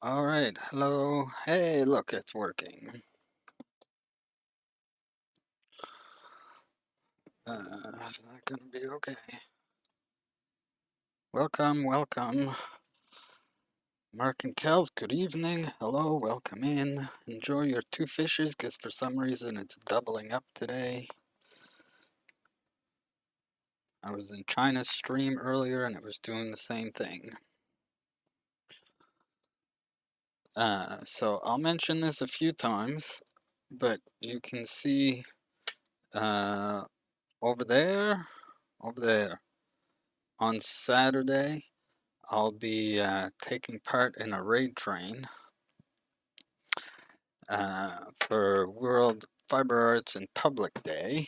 All right, hello. Hey, look, it's working. Is that gonna be okay? Welcome. Mark and Kels, good evening. Hello, welcome in. Enjoy your two fishes, because for some reason it's doubling up today. I was in China's stream earlier and it was doing the same thing. So I'll mention this a few times, but you can see uh, over there, on Saturday, I'll be taking part in a raid train for World Fiber Arts and Public Day,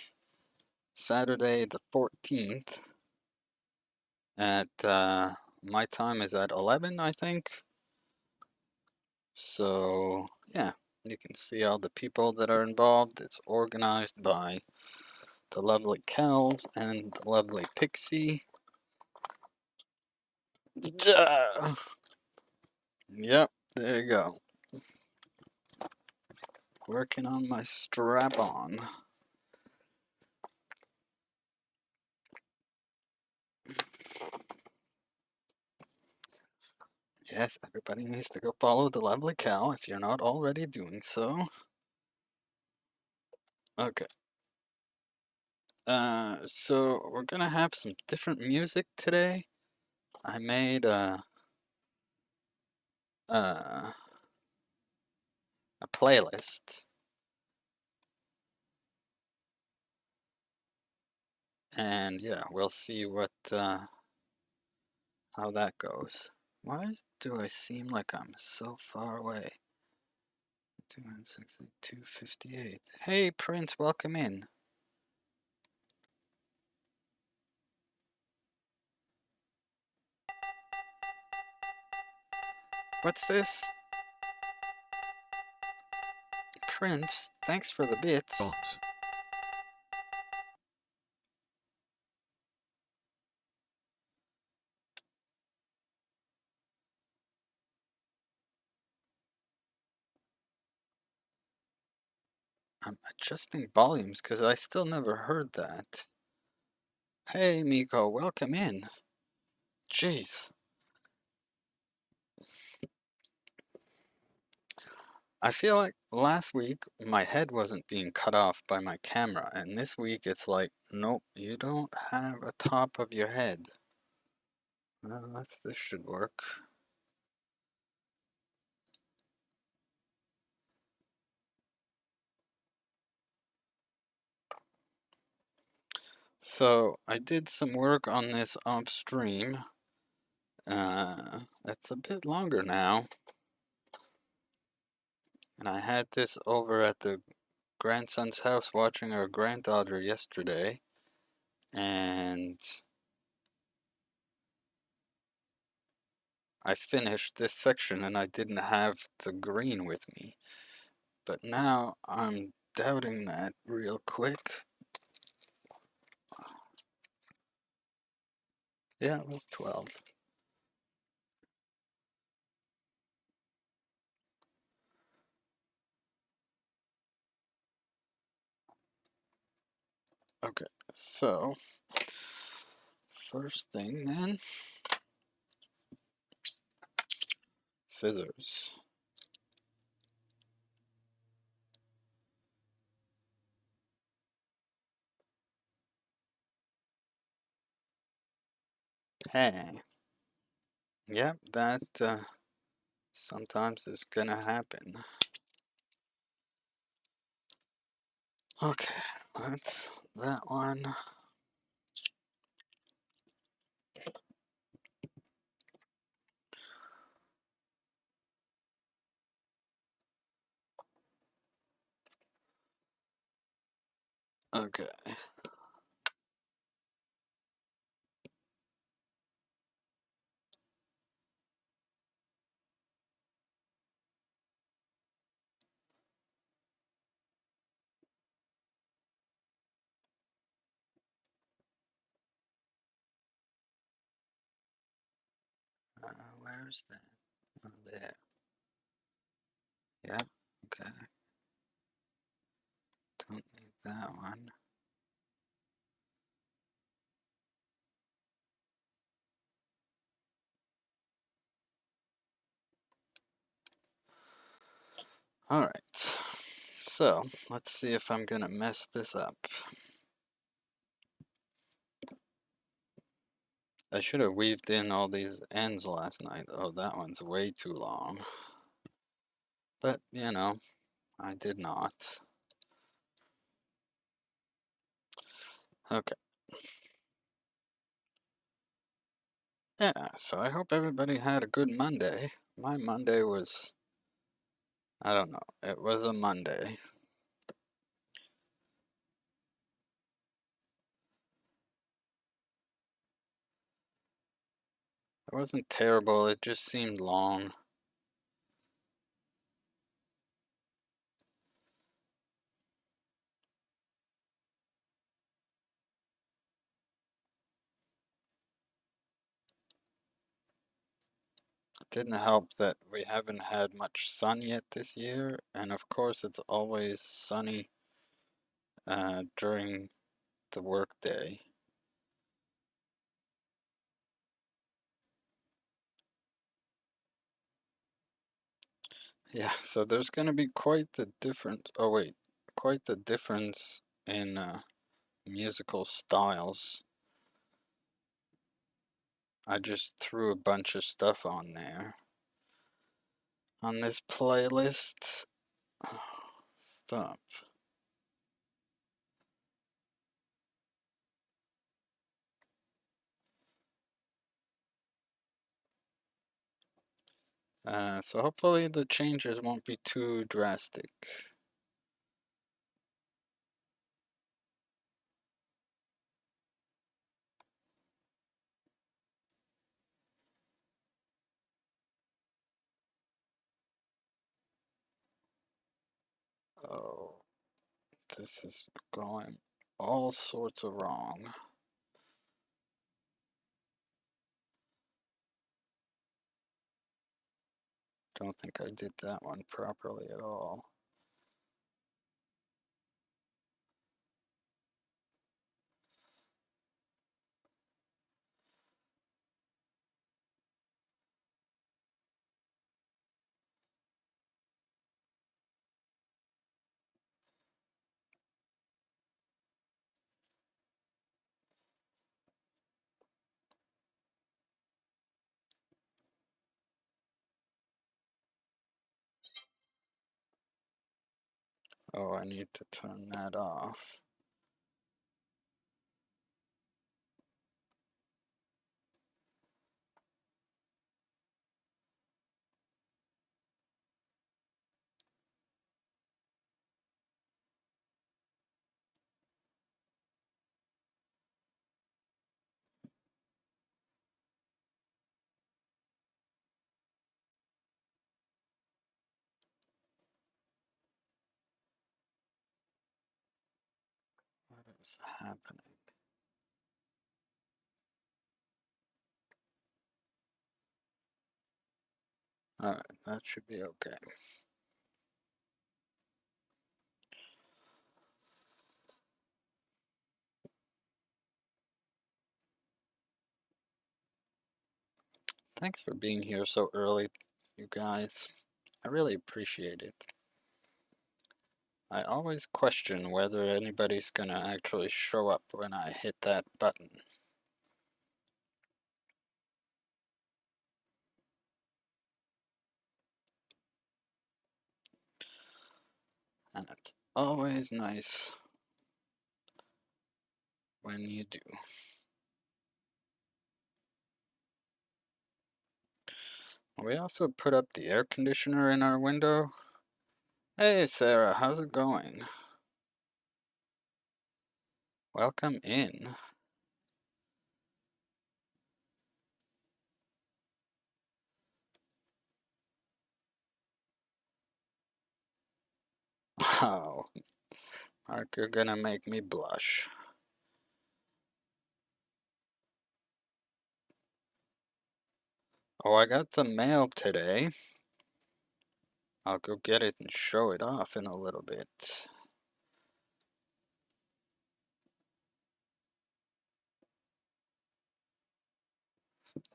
Saturday the 14th at my time is at 11, I think. So, yeah, you can see all the people that are involved. It's organized by the lovely Kel and the lovely Pixie. Duh. Yep, there you go. Working on my strap on. Yes, everybody needs to go follow the lovely Cal if you're not already doing so. Okay. So we're gonna have some different music today. I made a playlist, and yeah, we'll see what how that goes. Why do I seem like I'm so far away? 260, 258. Hey, Prince, welcome in. What's this? Prince, thanks for the bits. Box. I'm adjusting volumes because I still never heard that. Hey, Miko, welcome in. Jeez. I feel like last week my head wasn't being cut off by my camera, and this week it's like, nope, you don't have a top of your head. Well, this should work. So I did some work on this off stream. It's a bit longer now. And I had this over at the grandson's house watching our granddaughter yesterday. And I finished this section and I didn't have the green with me. But now I'm doubting that real quick. Yeah, it was 12. Okay, so first thing then, scissors. Hey, yep, that sometimes is gonna happen. Okay, that's that one. Okay. Where's that? Oh, there. Yeah, okay. Don't need that one. Alright. So, let's see if I'm gonna mess this up. I should have weaved in all these ends last night. Oh, that one's way too long. But, you know, I did not. Okay. Yeah, so I hope everybody had a good Monday. My Monday was, I don't know, it was a Monday. It wasn't terrible, it just seemed long. It didn't help that we haven't had much sun yet this year, and of course it's always sunny during the workday. Yeah, so there's gonna be quite the difference. Oh wait, quite the difference in musical styles. I just threw a bunch of stuff on there on this playlist. Stop. So hopefully the changes won't be too drastic. Oh, this is going all sorts of wrong. Don't think I did that one properly at all. Oh, I need to turn that off. What is happening? Alright, that should be okay. Thanks for being here so early, you guys. I really appreciate it. I always question whether anybody's gonna actually show up when I hit that button. And it's always nice when you do. We also put up the air conditioner in our window. Hey Sarah, how's it going? Welcome in. Wow, Mark, you're gonna make me blush. Oh, I got some mail today. I'll go get it and show it off in a little bit.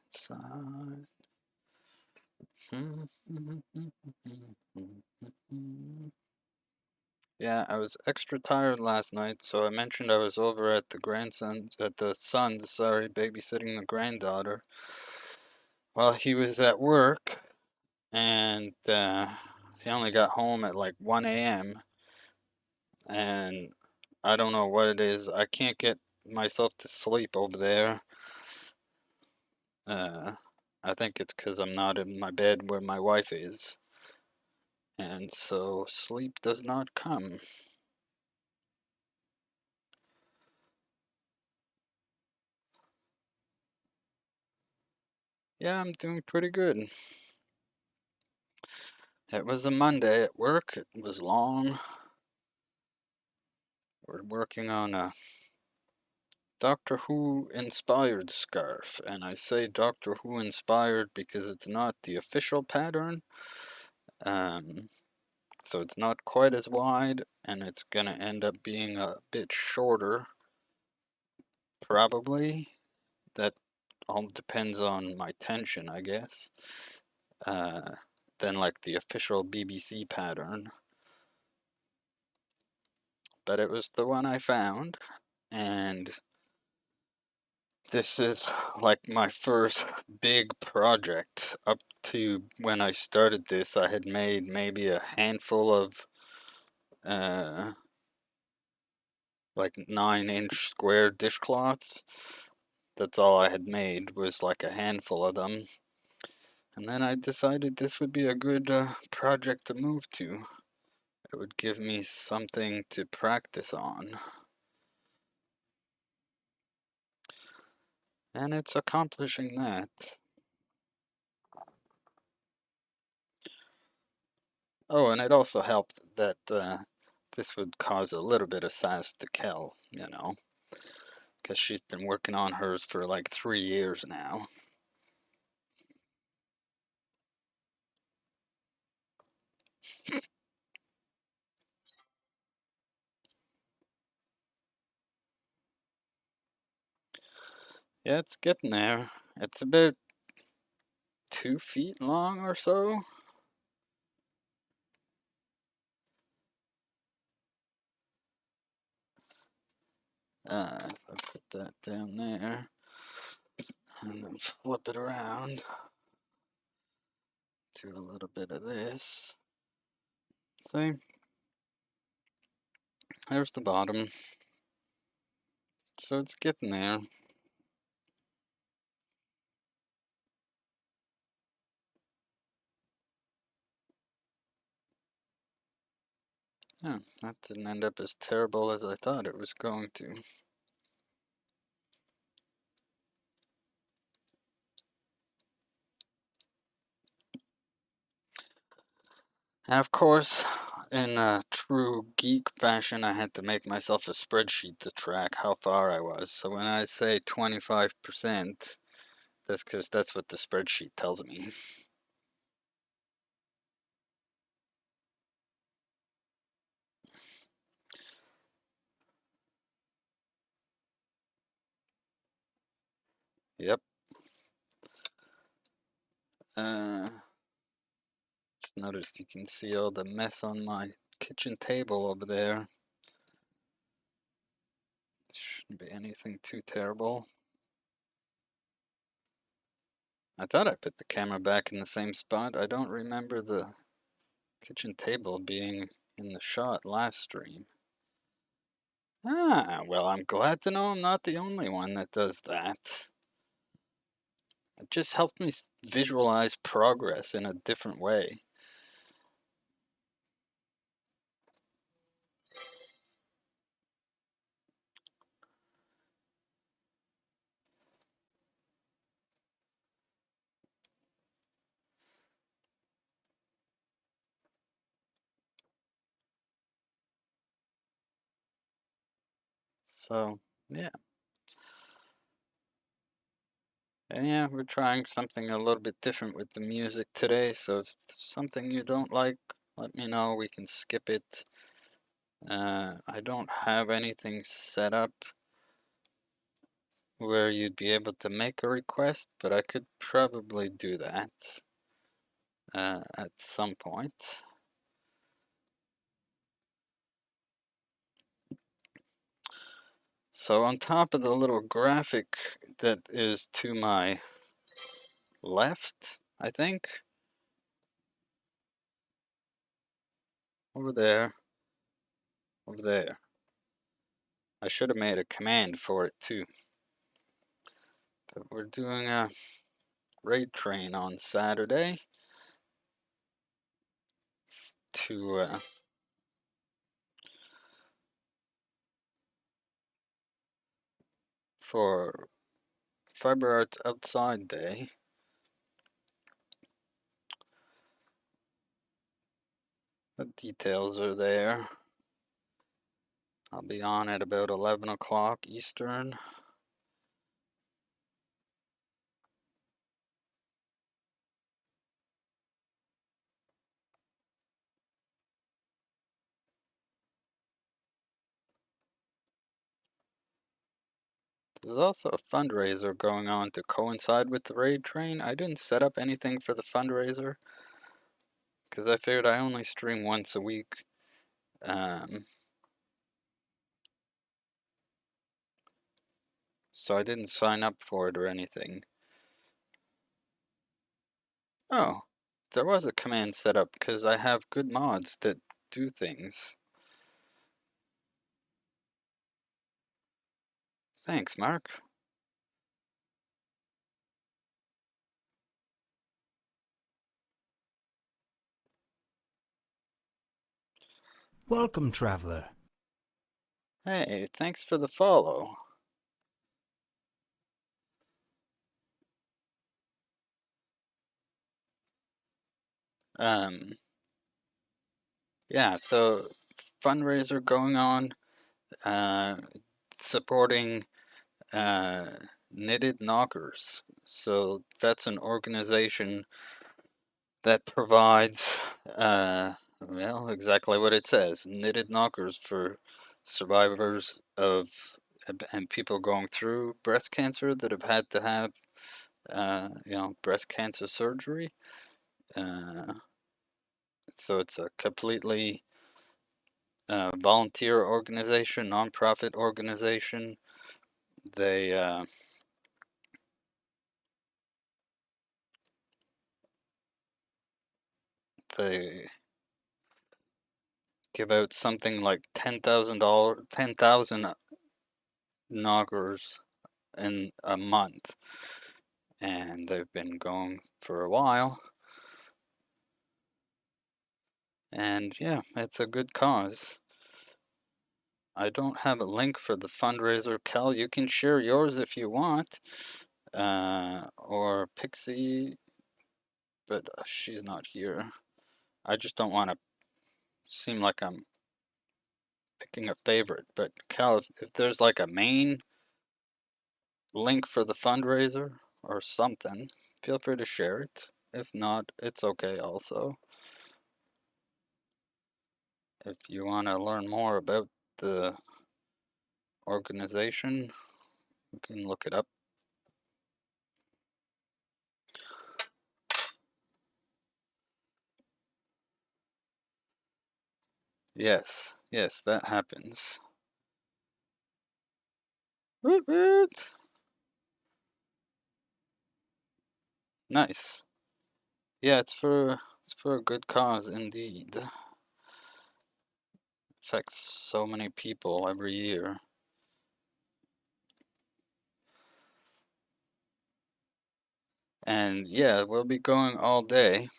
Side. Yeah, I was extra tired last night, so I mentioned I was over at the son's, sorry, babysitting the granddaughter while he was at work, and he only got home at like 1 a.m. and I don't know what it is. I can't get myself to sleep over there. Uh, I think it's 'cause I'm not in my bed where my wife is, and so sleep does not come. Yeah, I'm doing pretty good. It was a Monday at work. It was long. We're working on a Doctor Who inspired scarf, and I say Doctor Who inspired because it's not the official pattern. Um, so it's not quite as wide, and it's gonna end up being a bit shorter, probably. That all depends on my tension, I guess. Uh, than like the official BBC pattern. But it was the one I found, and this is like my first big project. Up to when I started this, I had made maybe a handful of uh, like 9-inch square dishcloths. That's all I had made was like a handful of them. And then I decided this would be a good project to move to. It would give me something to practice on. And it's accomplishing that. Oh, and it also helped that this would cause a little bit of sass to Kel, you know, because she's been working on hers for like 3 years now. Yeah, it's getting there. It's about 2 feet long or so. If I put that down there and then flip it around, do a little bit of this. See, there's the bottom. So it's getting there. Yeah, that didn't end up as terrible as I thought it was going to. And of course, in a true geek fashion, I had to make myself a spreadsheet to track how far I was. So when I say 25%, that's because that's what the spreadsheet tells me. Yep. Just noticed you can see all the mess on my kitchen table over there. Shouldn't be anything too terrible. I thought I put the camera back in the same spot. I don't remember the kitchen table being in the shot last stream. Ah, well, I'm glad to know I'm not the only one that does that. It just helps me visualize progress in a different way. So, yeah. And yeah, we're trying something a little bit different with the music today, so if it's something you don't like, let me know. We can skip it. I don't have anything set up where you'd be able to make a request, but I could probably do that at some point. So on top of the little graphic that is to my left, I think, over there, over there. I should have made a command for it too. But we're doing a raid train on Saturday to for Fiber Arts Outside Day. The details are there. I'll be on at about 11 o'clock Eastern. There's also a fundraiser going on to coincide with the raid train. I didn't set up anything for the fundraiser because I figured I only stream once a week. So I didn't sign up for it or anything. Oh, there was a command set up because I have good mods that do things. Thanks, Mark. Welcome, traveler. Hey, thanks for the follow. Yeah, so fundraiser going on, supporting Knitted Knockers. So that's an organization that provides, well, exactly what it says, knitted knockers for survivors of and people going through breast cancer that have had to have, breast cancer surgery. Uh, so it's a completely volunteer organization, nonprofit organization. They they give out something like $10,000, 10,000 knockers in a month, and they've been going for a while. And yeah, it's a good cause. I don't have a link for the fundraiser, Cal. You can share yours if you want, or Pixie, but she's not here. I just don't want to seem like I'm picking a favorite. But Cal, if there's like a main link for the fundraiser or something, feel free to share it. If not, it's okay also. If you want to learn more about the organization, you can look it up. Yes, yes, that happens. Woot woot! Nice. Yeah, it's for a good cause indeed. Affects so many people every year. And yeah, we'll be going all day.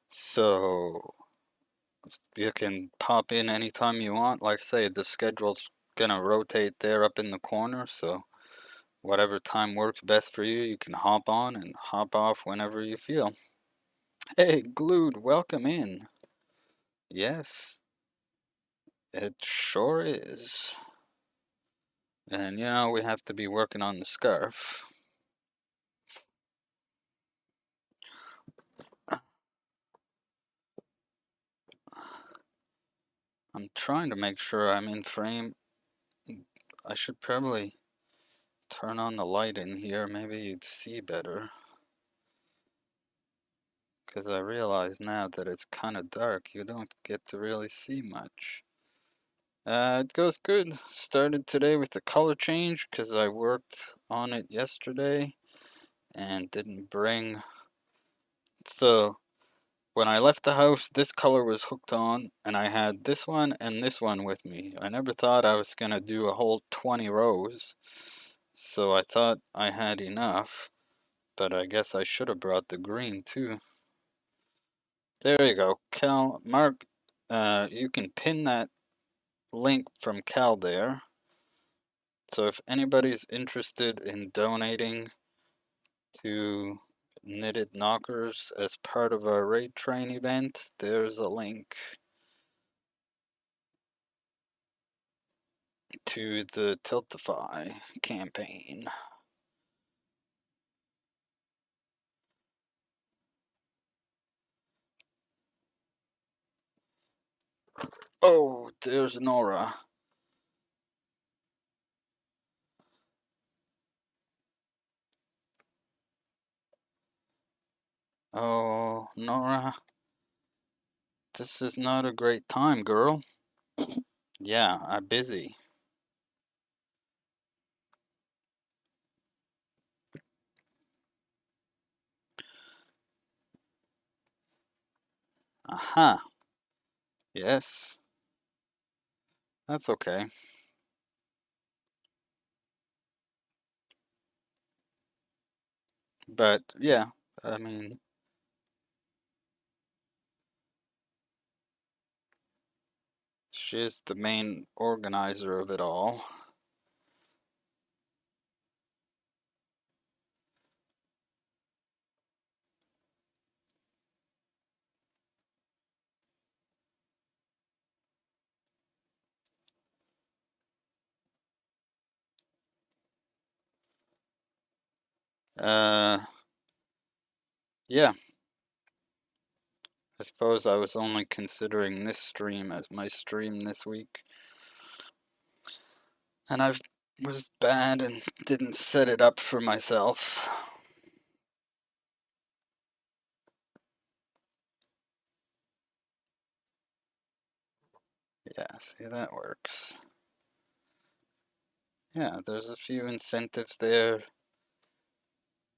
So you can pop in anytime you want. Like I say, the schedule's gonna rotate there up in the corner, so whatever time works best for you, you can hop on and hop off whenever you feel. Hey, Glued, welcome in. Yes, it sure is. And we have to be working on the scarf. trying to make sure I'm in frame. I should probably turn on the light in here. Maybe you'd see better. Because I realize now that it's kind of dark. You don't get to really see much. It goes good. Started today with the color change because I worked on it yesterday and didn't bring. So when I left the house, this color was hooked on, and I had this one and this one with me. I never thought I was gonna do a whole 20 rows, so I thought I had enough, but I guess I should have brought the green too. There you go, Cal. Mark, you can pin that link from Cal there. So if anybody's interested in donating to Knitted Knockers as part of our raid train event, there's a link to the Tiltify campaign. Oh, there's Nora. Oh, Nora, this is not a great time, girl. Yeah, I'm busy. Aha. Yes, that's okay. But yeah, I mean, she's the main organizer of it all. Uh, yeah, I suppose I was only considering this stream as my stream this week. And I was bad and didn't set it up for myself. Yeah, see, that works. Yeah, there's a few incentives there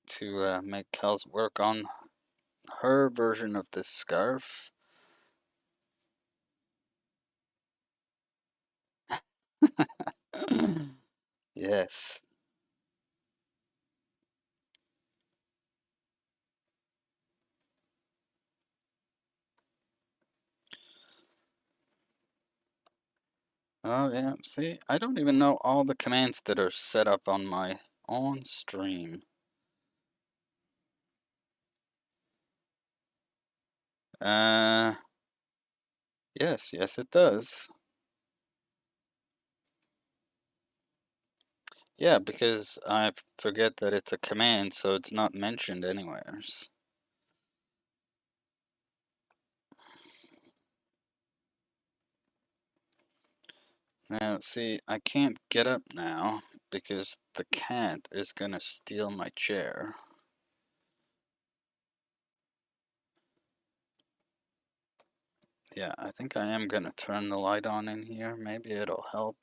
to make Kels work on her version of this scarf. Yes. Oh, yeah, see, I don't even know all the commands that are set up on my own stream. Uh, yes, it does. Yeah, because I forget that it's a command, so it's not mentioned anywheres. Now, see, I can't get up now because the cat is gonna steal my chair. Yeah, I think I am gonna turn the light on in here. Maybe it'll help.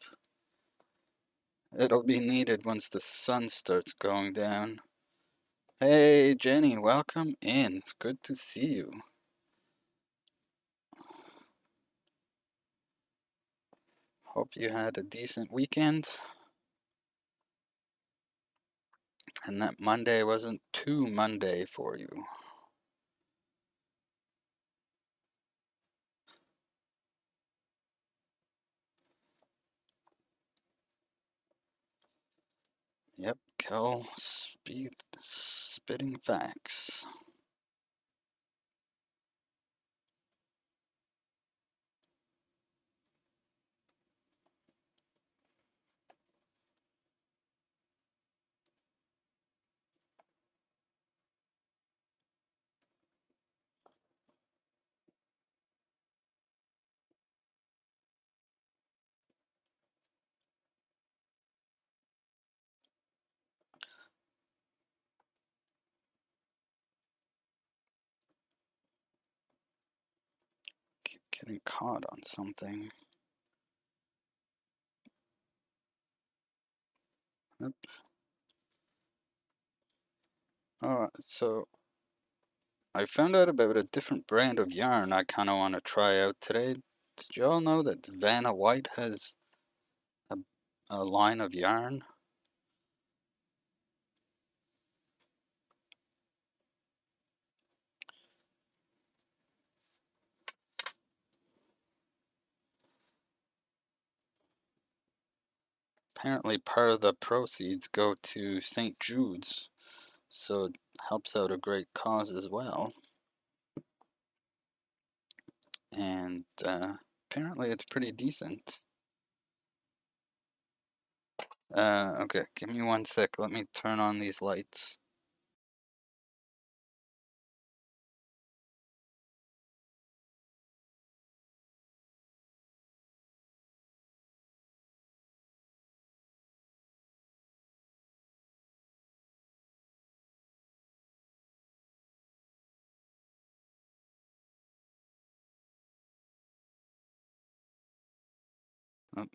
It'll be needed once the sun starts going down. Hey, Jenny, welcome in. It's good to see you. Hope you had a decent weekend. And that Monday wasn't too Monday for you. Yep, Kel spitting facts. getting caught on something. Yep. Alright, so I found out about a different brand of yarn I kind of want to try out today. Did you all know that Vanna White has a, a line of yarn? Apparently part of the proceeds go to St. Jude's, so it helps out a great cause as well. And apparently it's pretty decent. Okay, give me 1 sec. Let me turn on these lights. Oh,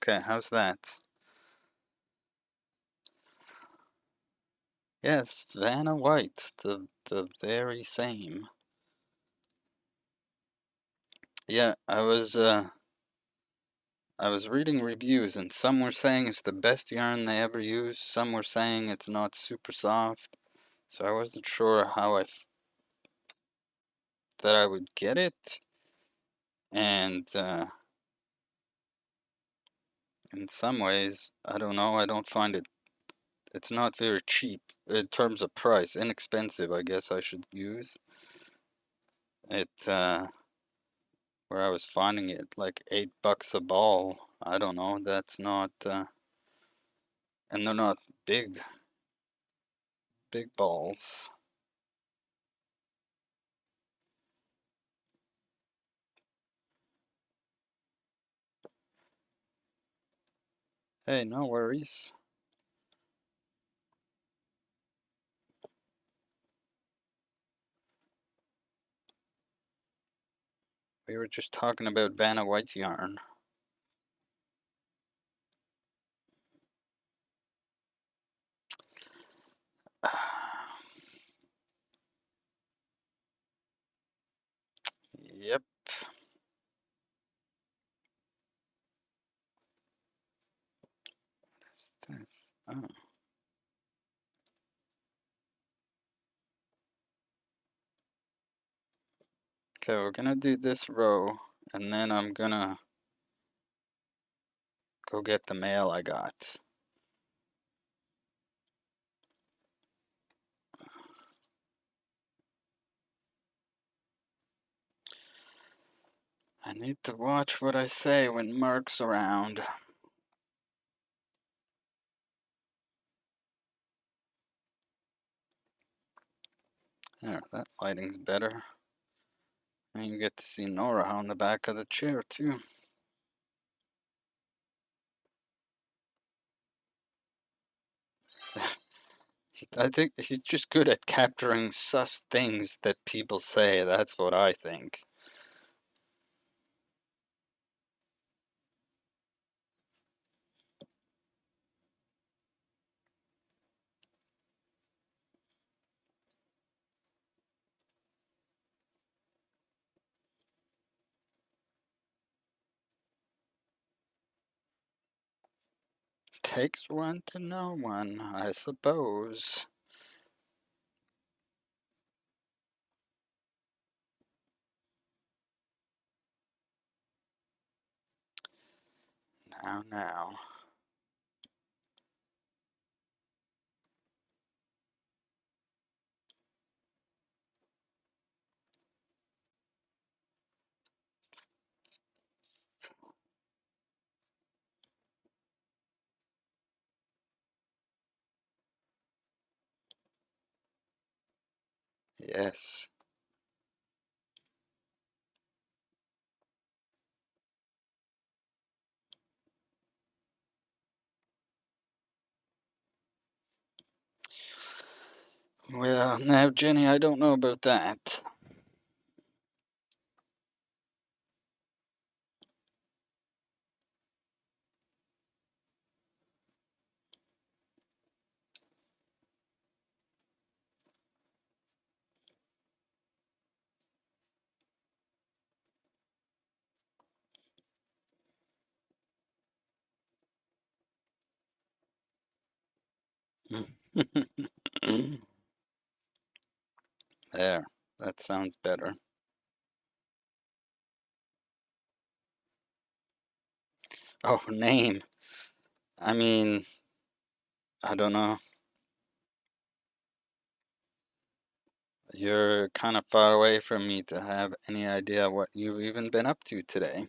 okay, how's that? Yes, Vanna White, the very same. Yeah, I was reading reviews and some were saying it's the best yarn they ever used, some were saying it's not super soft. So I wasn't sure how that I would get it, and in some ways, I don't know, I don't find it's not very cheap in terms of price, inexpensive, I guess I should use. It, where I was finding it like $8 a ball. I don't know, that's not, and they're not big, big balls. Hey, no worries. We were just talking about Vanna White's yarn. Yep. What is this? Oh. Okay, we're gonna do this row, and then I'm gonna go get the mail I got. I need to watch what I say when Mark's around. There, that lighting's better. And you get to see Nora on the back of the chair, too. I think he's just good at capturing sus things that people say. That's what I think. Takes one to know one, I suppose. Now. Yes. Well, now, Jenny, I don't know about that. There, that sounds better. Oh, name. I mean, I don't know. You're kind of far away from me to have any idea what you've even been up to today.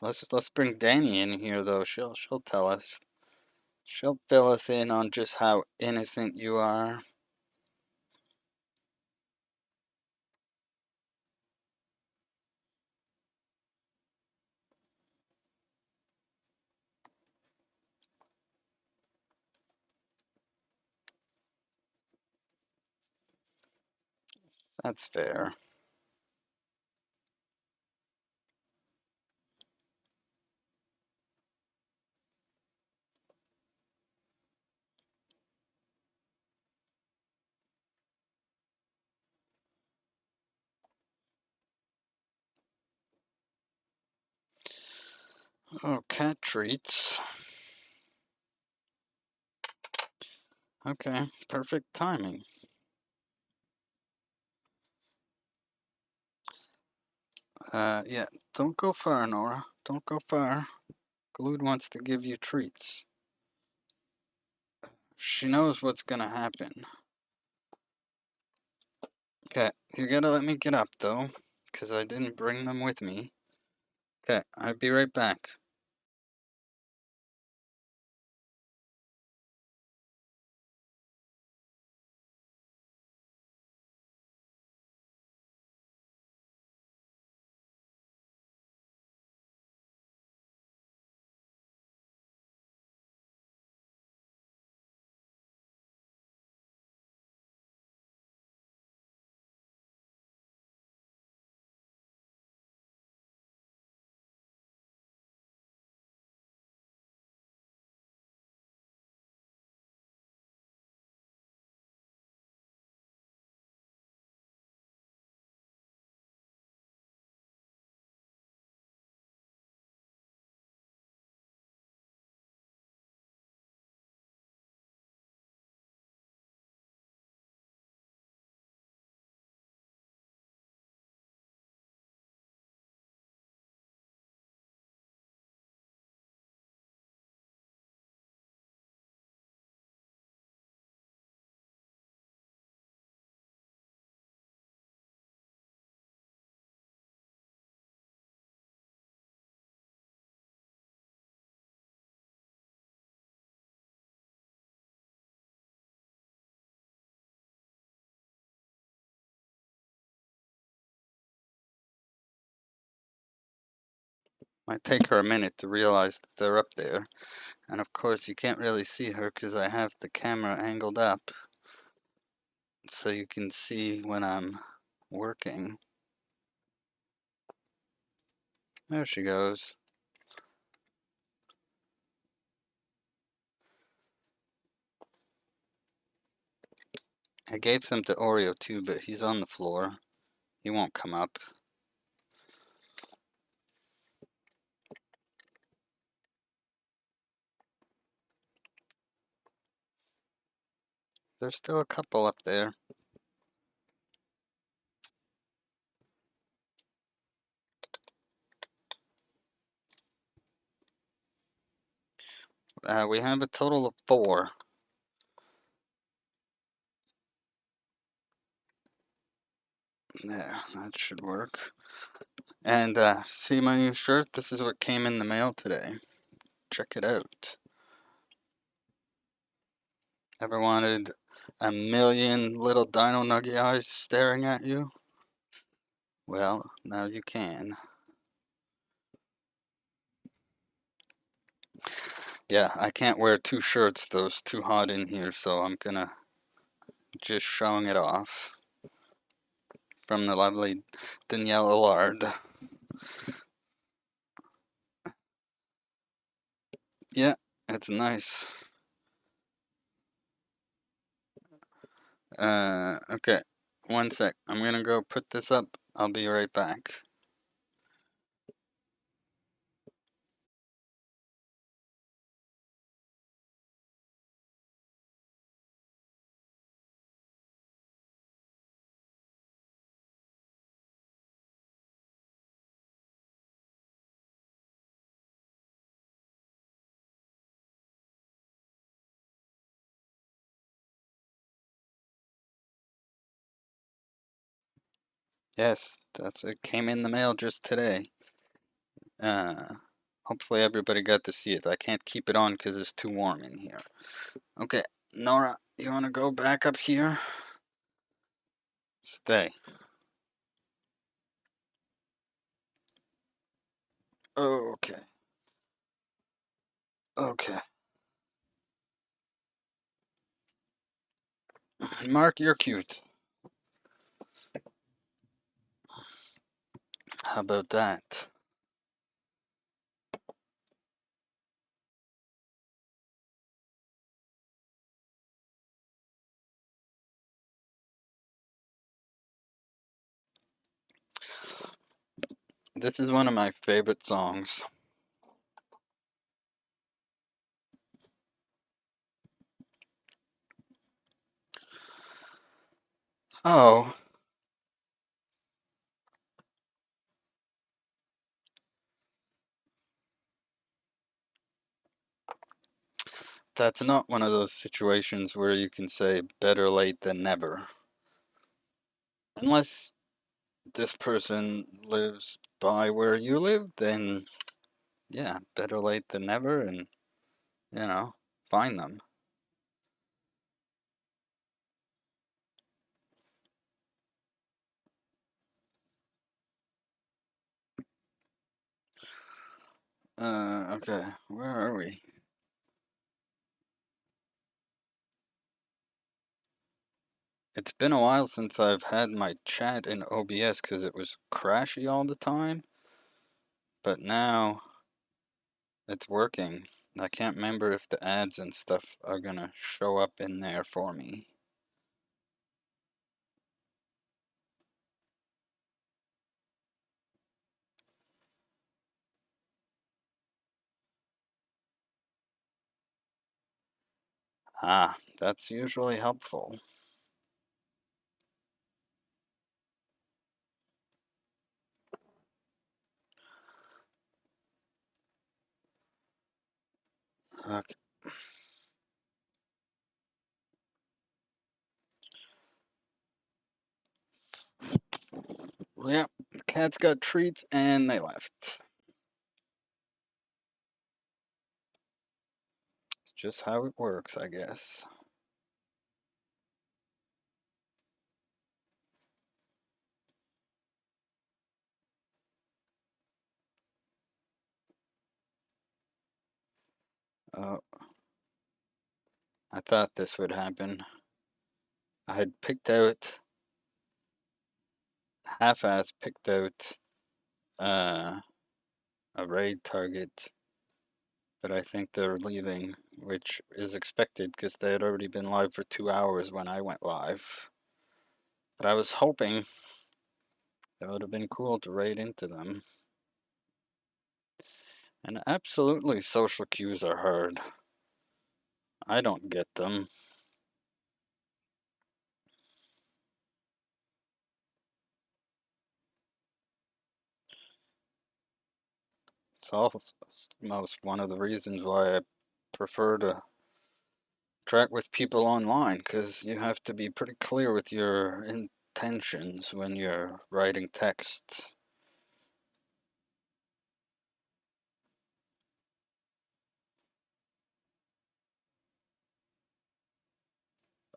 Let's bring Danny in here though. She'll tell us. She'll fill us in on just how innocent you are. That's fair. Oh, cat treats. Okay, perfect timing. Yeah, don't go far, Nora. Don't go far. Glued wants to give you treats. She knows what's gonna happen. Okay, you gotta let me get up though, 'cause I didn't bring them with me. Okay, I'll be right back. Might take her a minute to realize that they're up there. And of course, you can't really see her because I have the camera angled up so you can see when I'm working. There she goes. I gave some to Oreo too, but he's on the floor. He won't come up. There's still a couple up there. We have a total of 4. There, that should work. And see my new shirt? This is what came in the mail today. Check it out. Ever wanted a million little dino nugget eyes staring at you? Well, now you can. Yeah, I can't wear 2 shirts though, it's too hot in here, so I'm gonna just showing it off from the lovely Danielle Allard. Yeah, it's nice. Okay, one sec. I'm gonna go put this up. I'll be right back. Yes, it came in the mail just today. Uh, Hopefully everybody got to see it. I can't keep it on because it's too warm in here. Okay, Nora, you want to go back up here? Stay. Okay. Okay. Mark, you're cute. How about that? This is one of my favorite songs. Oh, that's not one of those situations where you can say better late than never. Unless this person lives by where you live, then yeah, better late than never, and you know, find them. Okay, where are we? It's been a while since I've had my chat in OBS because it was crashy all the time, but now it's working. I can't remember if the ads and stuff are gonna show up in there for me. Ah, that's usually helpful. Okay. Well, yeah, the cats got treats and they left. It's just how it works, I guess. Oh, I thought this would happen. I had picked out, half-ass picked out, uh, a raid target, but I think they're leaving, which is expected because they had already been live for 2 hours when I went live. But I was hoping it would have been cool to raid into them. And absolutely, social cues are hard. I don't get them. It's almost one of the reasons why I prefer to track with people online, because you have to be pretty clear with your intentions when you're writing text.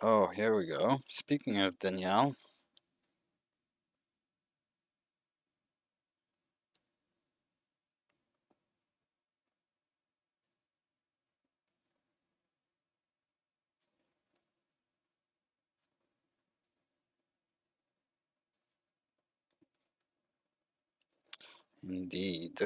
Oh, here we go. Speaking of Danielle, indeed.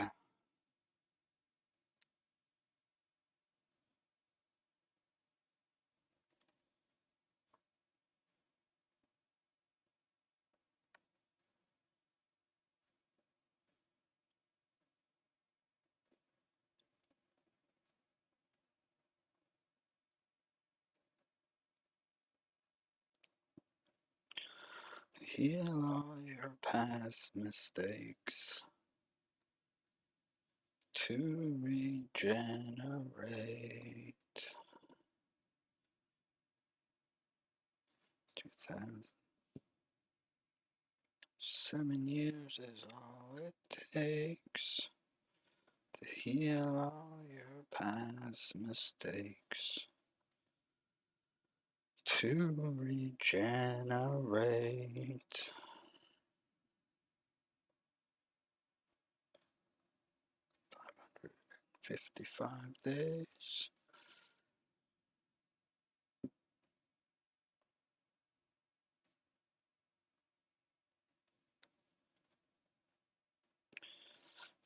Heal all your past mistakes to regenerate. 2000. 7 years is all it takes to heal all your past mistakes. To regenerate. 555 days.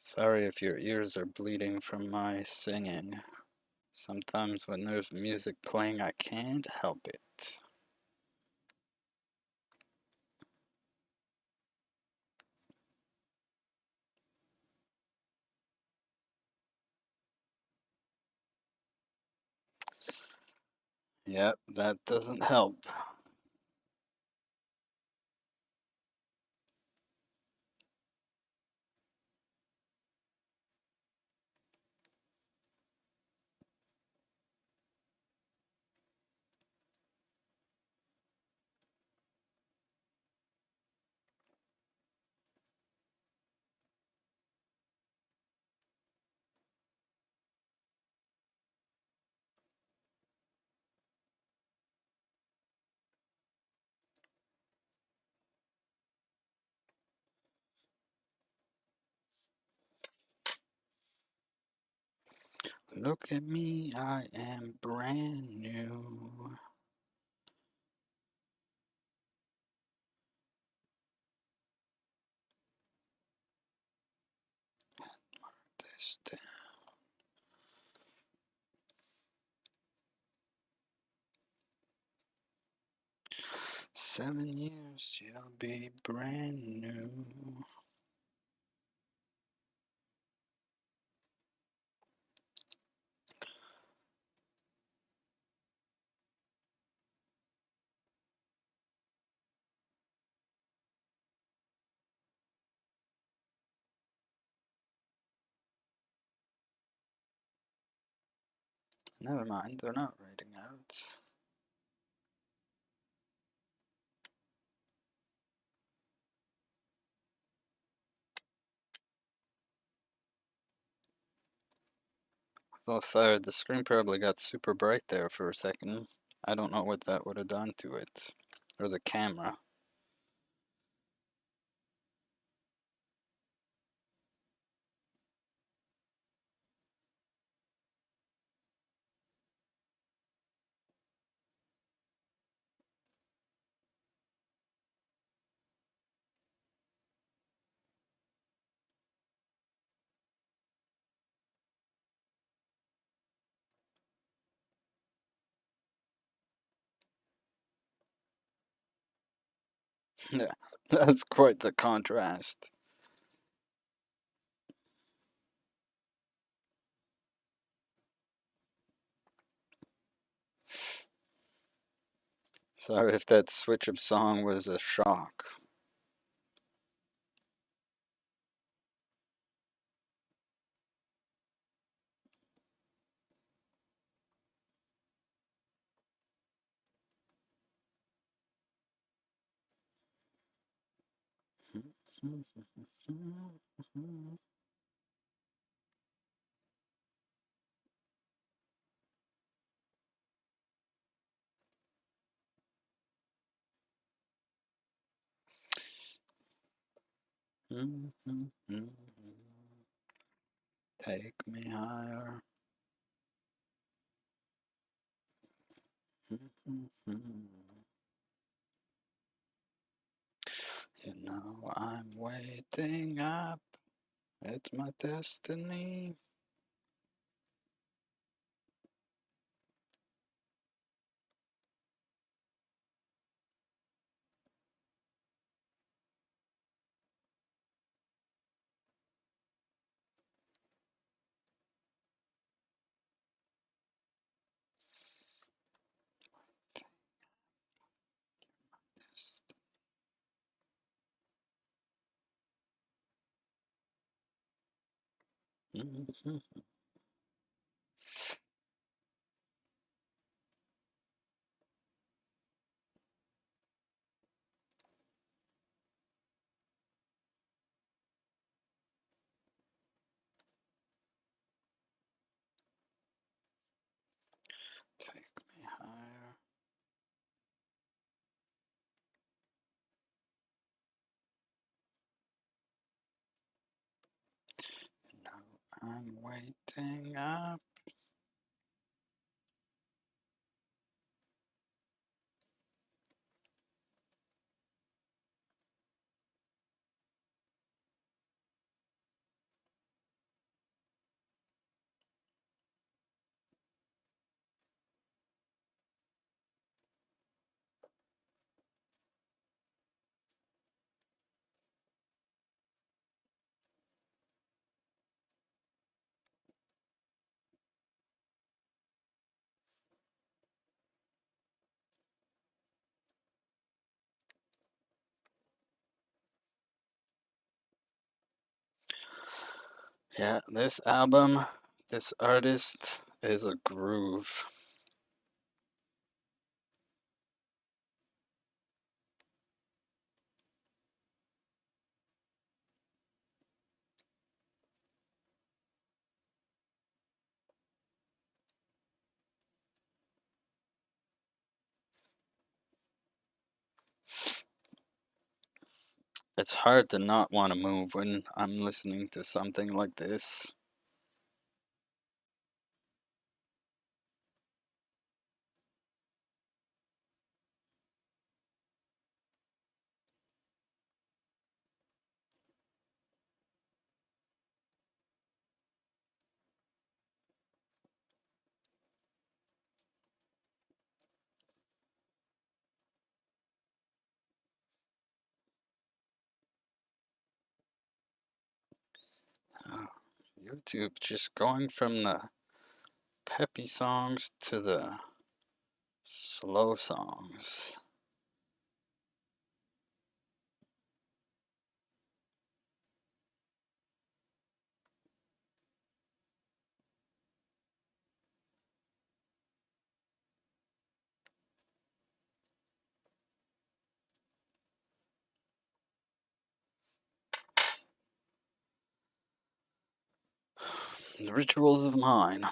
Sorry if your ears are bleeding from my singing. Sometimes when there's music playing, I can't help it. Yep, that doesn't help. Look at me, I am brand new. This down. 7 years, you'll be brand new. Never mind, they're not writing out. So sorry, the screen probably got super bright there for a second. I don't know what that would have done to it. Or the camera. Yeah, that's quite the contrast. Sorry if that switch of song was a shock. Take me higher. You know I'm waiting up. It's my destiny. I'm waiting up. Yeah, this album, this artist is a groove. It's hard to not want to move when I'm listening to something like this. Oh, YouTube just going from the peppy songs to the slow songs. The Rituals of Mine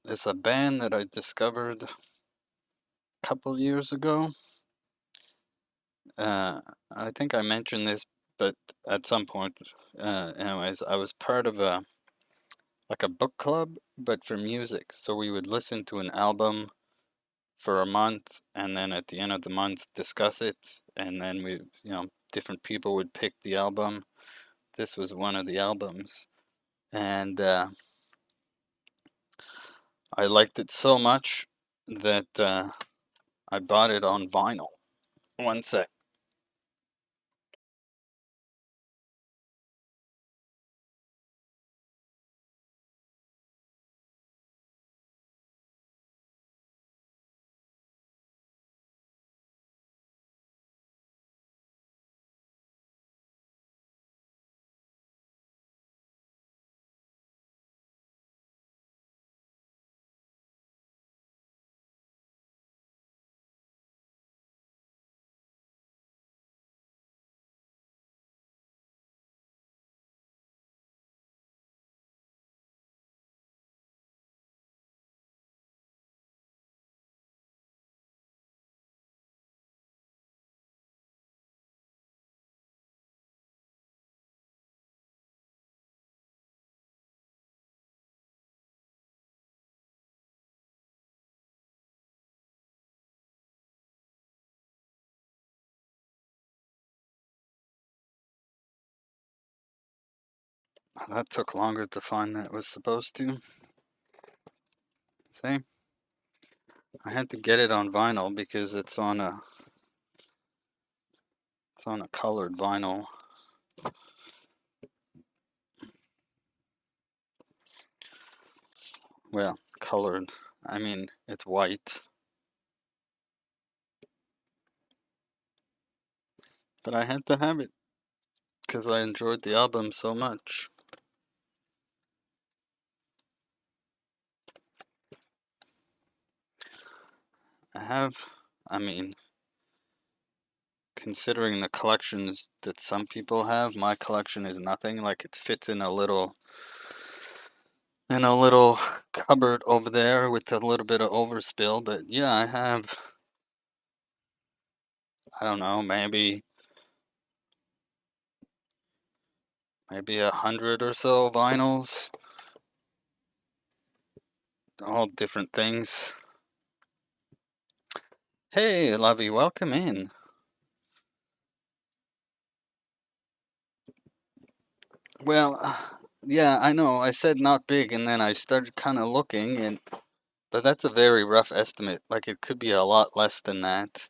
is a band that I discovered a couple years ago. Uh, I think I mentioned this, but at some point, anyways, I was part of a book club, but for music. So we would listen to an album for a month, and then at the end of the month discuss it, and then different people would pick the album. This was one of the albums, and I liked it so much that I bought it on vinyl. One sec. That took longer to find than it was supposed to. See? I had to get it on vinyl because it's on a colored vinyl. Well, colored. I mean, it's white. But I had to have it because I enjoyed the album so much. I mean, considering the collections that some people have, my collection is nothing. Like it fits in a little cupboard over there with a little bit of overspill. But yeah, I have, I don't know, maybe 100 or so vinyls. all different things. Hey, Lovey, welcome in. Well, yeah, I know. I said not big, and then I started kind of looking, but that's a very rough estimate. Like it could be a lot less than that.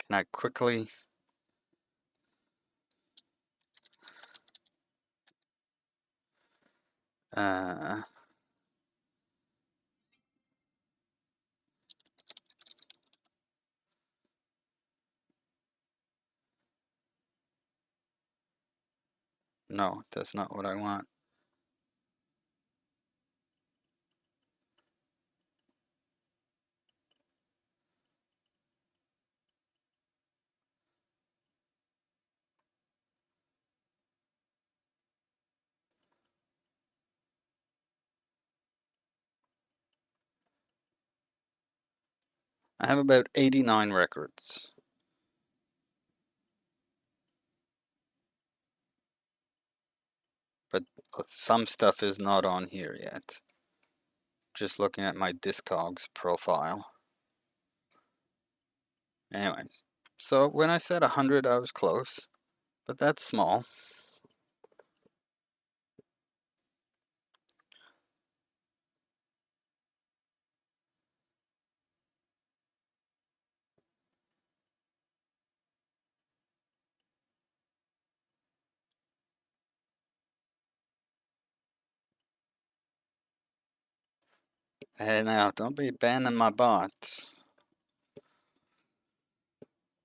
Can I quickly? Uh, no, that's not what I want. I have about 89 records, but some stuff is not on here yet. Just looking at my Discogs profile. Anyways, so when I said 100, I was close, but that's small. Hey now, don't be banning my bots.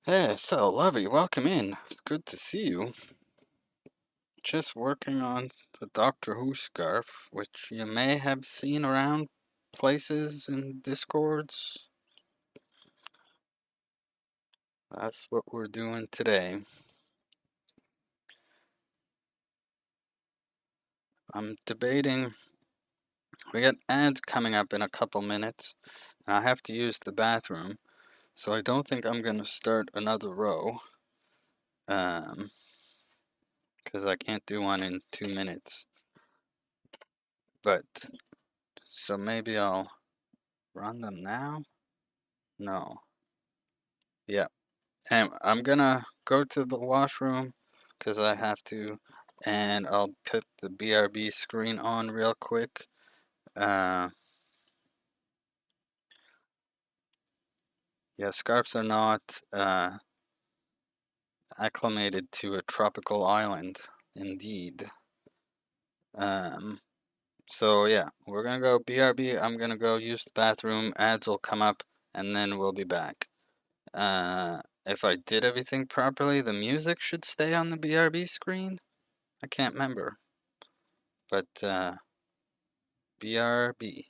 Hey, so Lovey, welcome in. It's good to see you. Just working on the Doctor Who scarf, which you may have seen around places in Discords. That's what we're doing today. I'm debating. We got ads coming up in a couple minutes, and I have to use the bathroom, so I don't think I'm gonna start another row. Because I can't do one in 2 minutes. But so maybe I'll run them now. No. Yeah. And I'm gonna go to the washroom because I have to, and I'll put the BRB screen on real quick. Yeah, scarves are not acclimated to a tropical island, indeed. Um, so yeah, we're gonna go BRB. I'm gonna go use the bathroom. Ads will come up, and then we'll be back. If I did everything properly, the music should stay on the BRB screen. I can't remember, but BRB.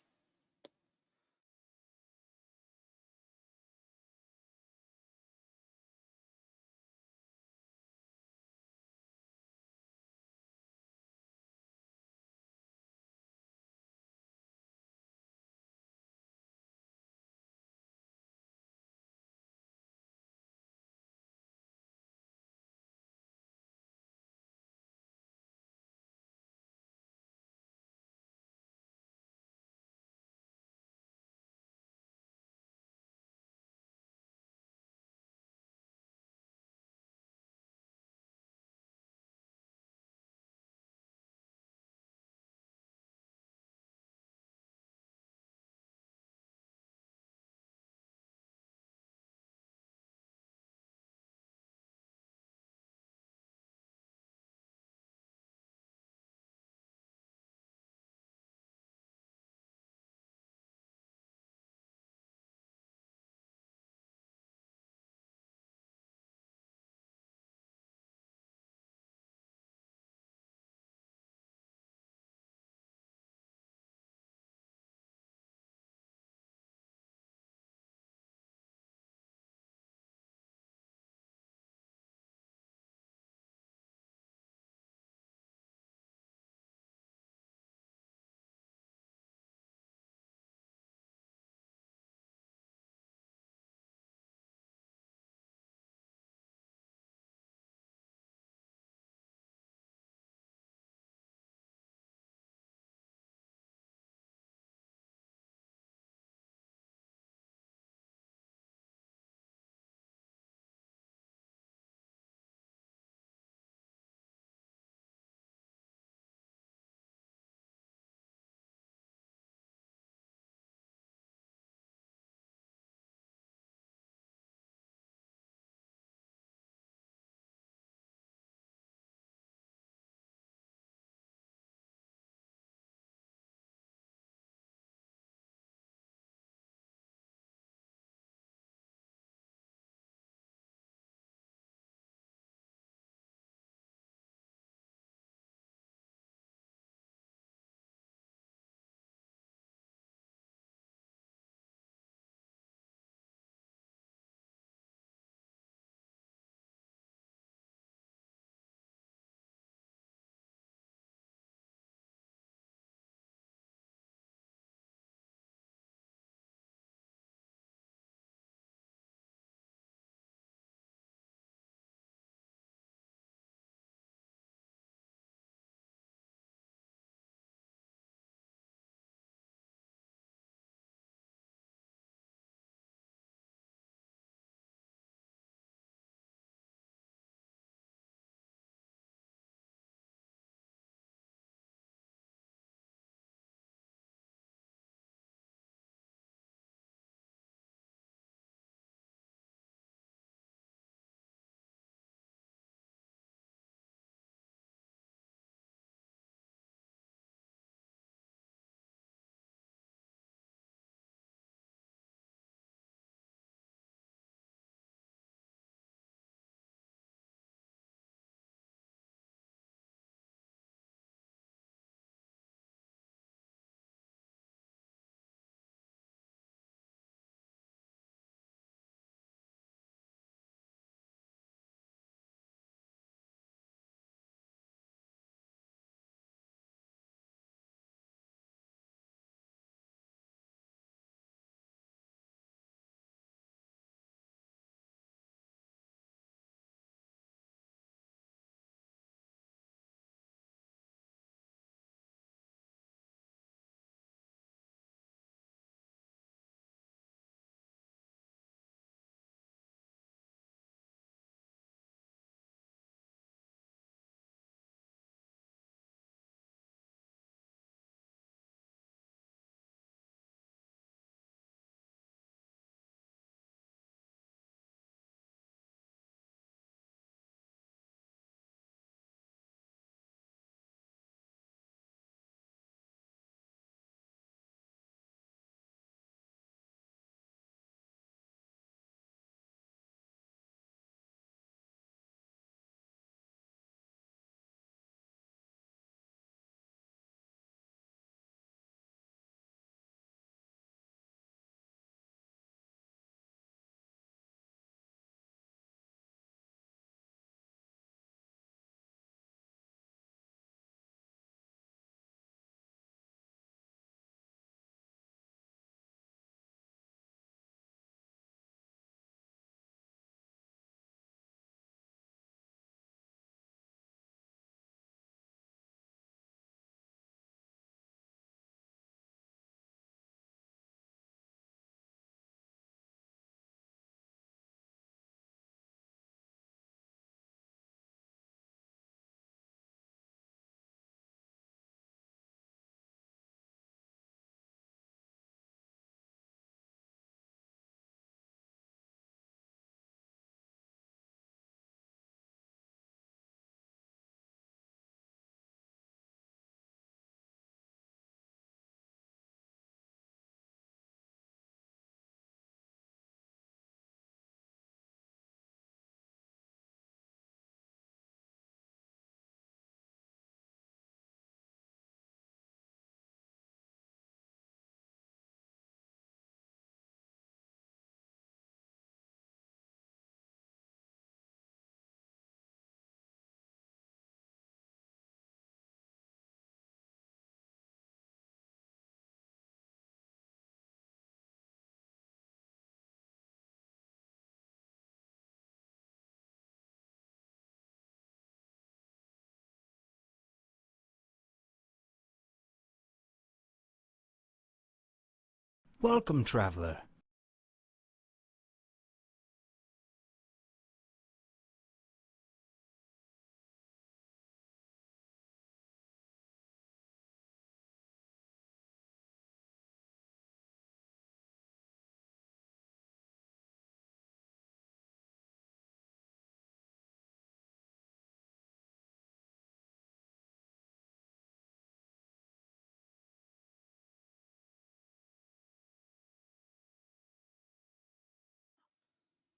Welcome, traveler.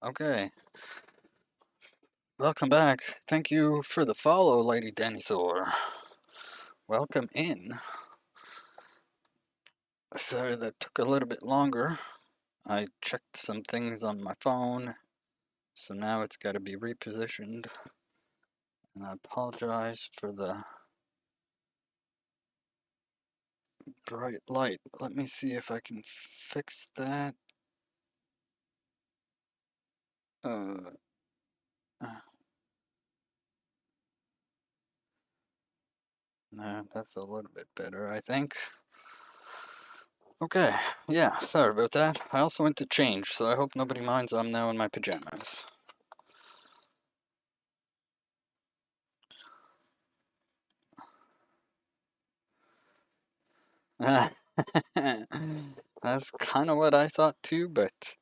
Okay, welcome back. Thank you for the follow, Lady Dinosaur. Welcome in. Sorry that took a little bit longer. I checked some things on my phone, so now it's got to be repositioned. And I apologize for the bright light. Let me see if I can fix that. Uh, that's a little bit better, I think. Okay, yeah, sorry about that. I also went to change, so I hope nobody minds I'm now in my pajamas. That's kind of what I thought too, but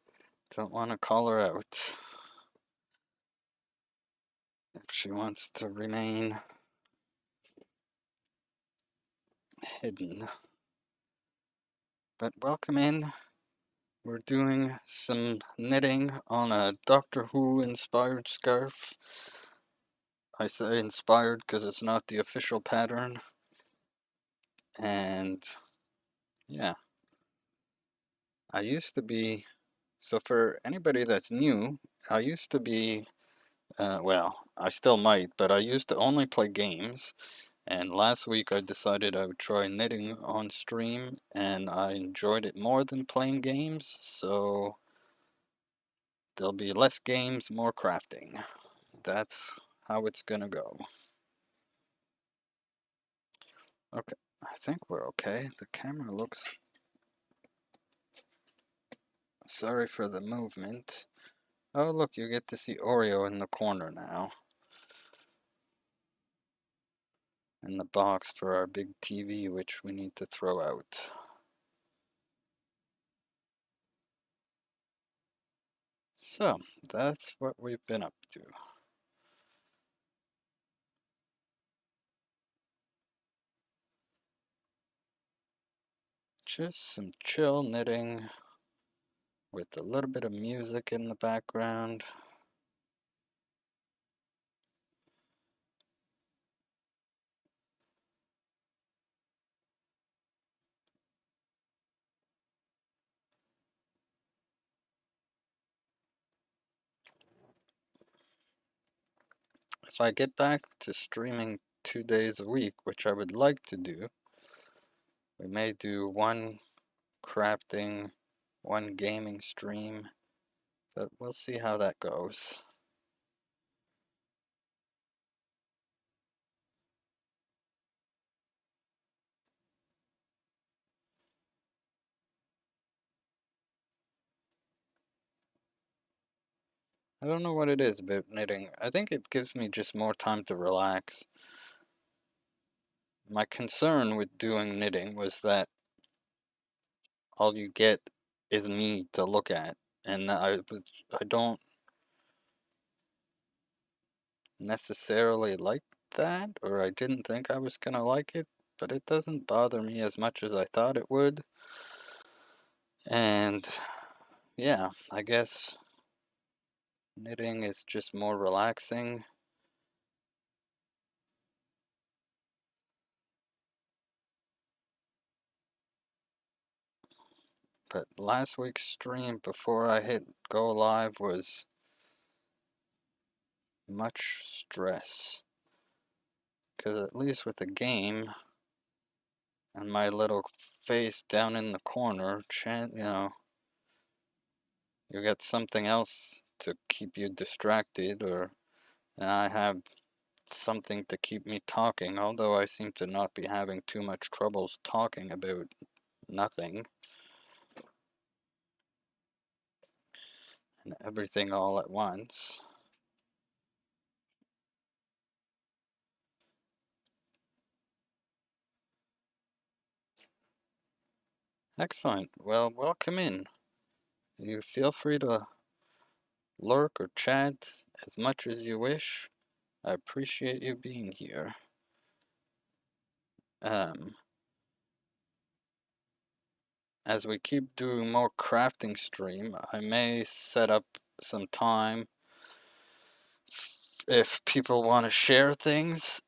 don't want to call her out. If she wants to remain hidden. But welcome in. We're doing some knitting on a Doctor Who inspired scarf. I say inspired because it's not the official pattern. And yeah, I used to be. So for anybody that's new, I used to be. Well, I still might, but I used to only play games. And last week I decided I would try knitting on stream, and I enjoyed it more than playing games. So there'll be less games, more crafting. That's how it's gonna go. Okay, I think we're okay. The camera looks. Sorry for the movement. Oh, look, you get to see Oreo in the corner now. And the box for our big TV, which we need to throw out. So, that's what we've been up to. Just some chill knitting with a little bit of music in the background. If I get back to streaming 2 days a week, which I would like to do, we may do one crafting, one gaming stream, but we'll see how that goes. I don't know what it is about knitting. I think it gives me just more time to relax. My concern with doing knitting was that all you get is me to look at, and I don't necessarily like that, or I didn't think I was gonna like it, but it doesn't bother me as much as I thought it would. And yeah, I guess knitting is just more relaxing. But last week's stream before I hit go live was much stress. Because at least with the game and my little face down in the corner, you got something else to keep you distracted, and I have something to keep me talking, although I seem to not be having too much troubles talking about nothing. and everything all at once. Excellent. Well, welcome in. You feel free to lurk or chat as much as you wish. I appreciate you being here. Um, as we keep doing more crafting stream, I may set up some time if people want to share things.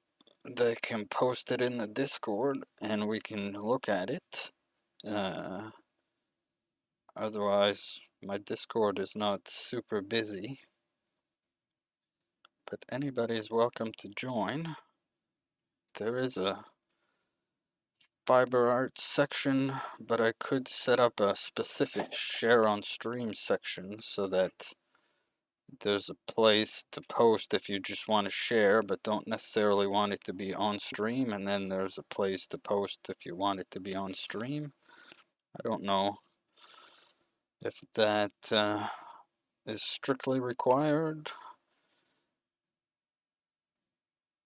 They can post it in the Discord and we can look at it. Uh, Otherwise, my Discord is not super busy, but anybody is welcome to join. There is a fiber art section, but I could set up a specific share on stream section so that there's a place to post if you just want to share but don't necessarily want it to be on stream, and then there's a place to post if you want it to be on stream. I don't know if that is strictly required,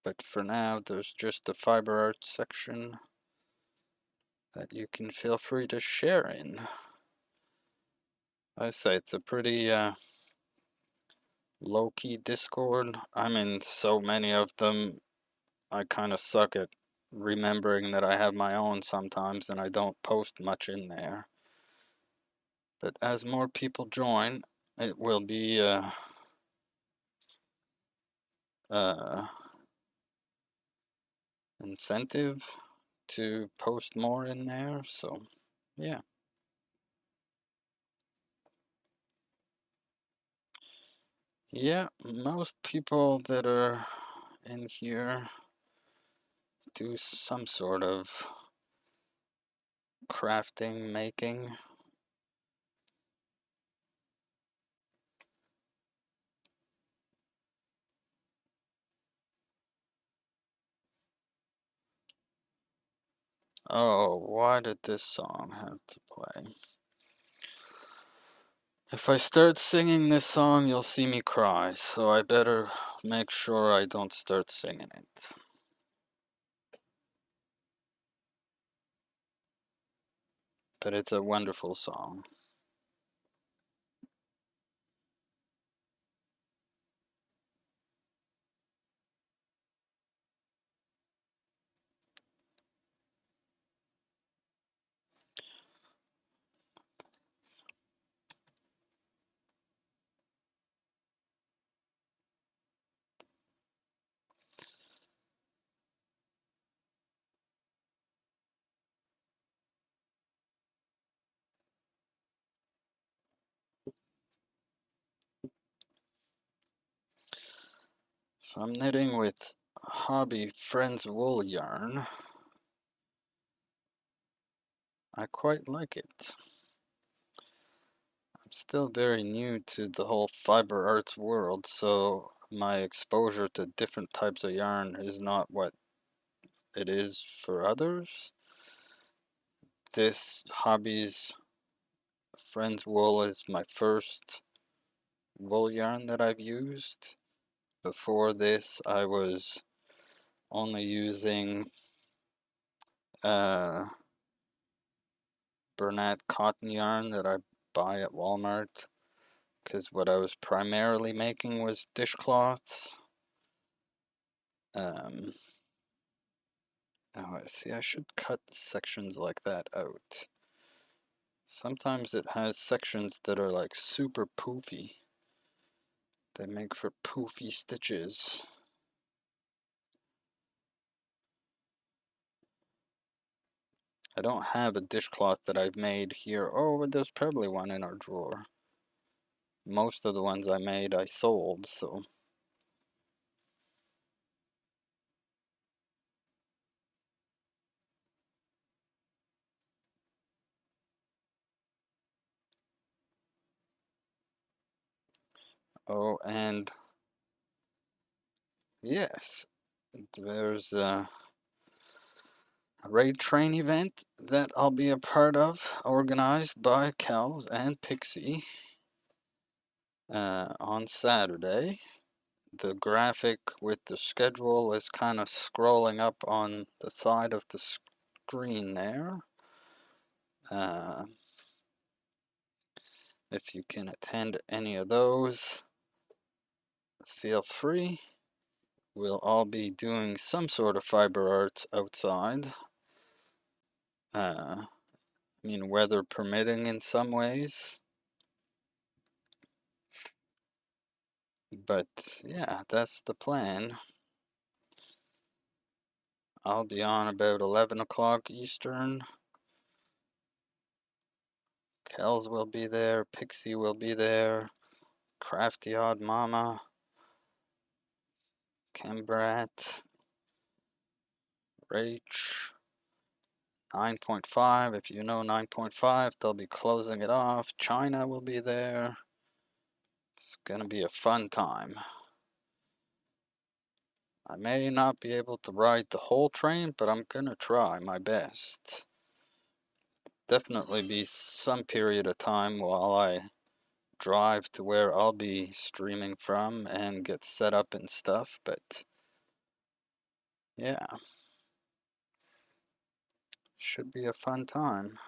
but for now there's just a fiber art section that you can feel free to share in. I say it's a pretty low-key Discord. I'm in so many of them, I kind of suck at remembering that I have my own sometimes and I don't post much in there. But as more people join, it will be incentive to post more in there, so yeah. Yeah, most people that are in here do some sort of crafting, making. Oh, why did this song have to play? If I start singing this song, you'll see me cry, so I better make sure I don't start singing it. But it's a wonderful song. So I'm knitting with Hobby Friends wool yarn. I quite like it. I'm still very new to the whole fiber arts world, so my exposure to different types of yarn is not what it is for others. This Hobby's Friends wool is my first wool yarn that I've used. Before this, I was only using Bernat cotton yarn that I buy at Walmart, because what I was primarily making was dishcloths. Oh, I see, I should cut sections like that out. Sometimes it has sections that are like super poofy. They make for poofy stitches. I don't have a dishcloth that I've made here. Oh, but there's probably one in our drawer. Most of the ones I made I sold, so. Oh, and yes, there's a raid train event that I'll be a part of, organized by Cal and Pixie. on Saturday. The graphic with the schedule is kind of scrolling up on the side of the screen there. Uh, if you can attend any of those, feel free. We'll all be doing some sort of fiber arts outside. I mean, weather permitting in some ways. But yeah, that's the plan. I'll be on about 11 o'clock Eastern. Kels will be there, Pixie will be there, Crafty Odd Mama, Cambrat, Rach, 9.5. If you know 9.5, they'll be closing it off. China will be there. It's gonna be a fun time. I may not be able to ride the whole train, but I'm gonna try my best. Definitely be some period of time while I drive to where I'll be streaming from and get set up and stuff, but yeah, should be a fun time.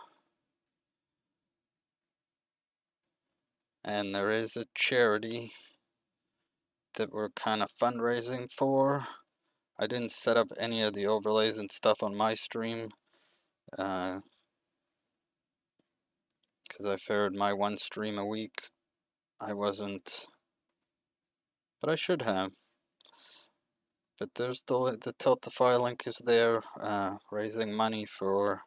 And there is a charity that we're kind of fundraising for. I didn't set up any of the overlays and stuff on my stream because I figured my one stream a week I wasn't, but I should have. But there's the Tiltify link is there, raising money for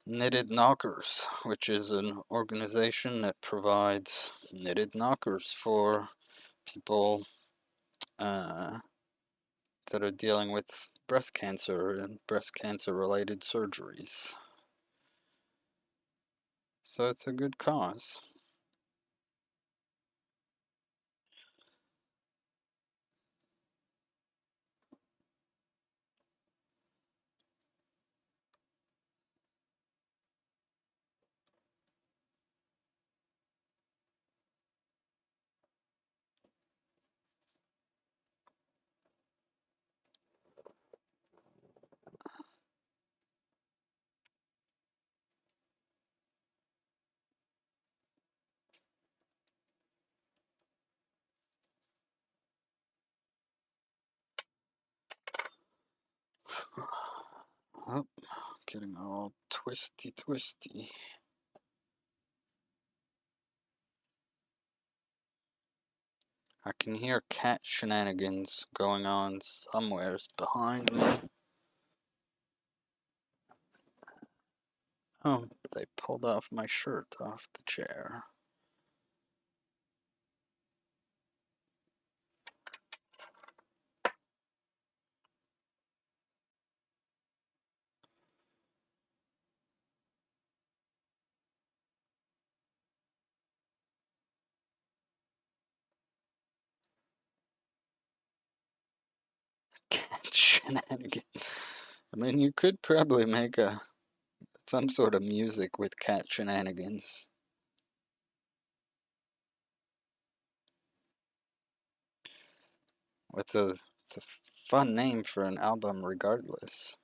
Knitted Knockers, which is an organization that provides knitted knockers for people that are dealing with breast cancer and breast cancer related surgeries. So it's a good cause. Oh, getting all twisty. I can hear cat shenanigans going on somewheres behind me. Oh, they pulled off my shirt off the chair. Cat shenanigans. I mean, you could probably make some sort of music with cat shenanigans. It's a fun name for an album, regardless.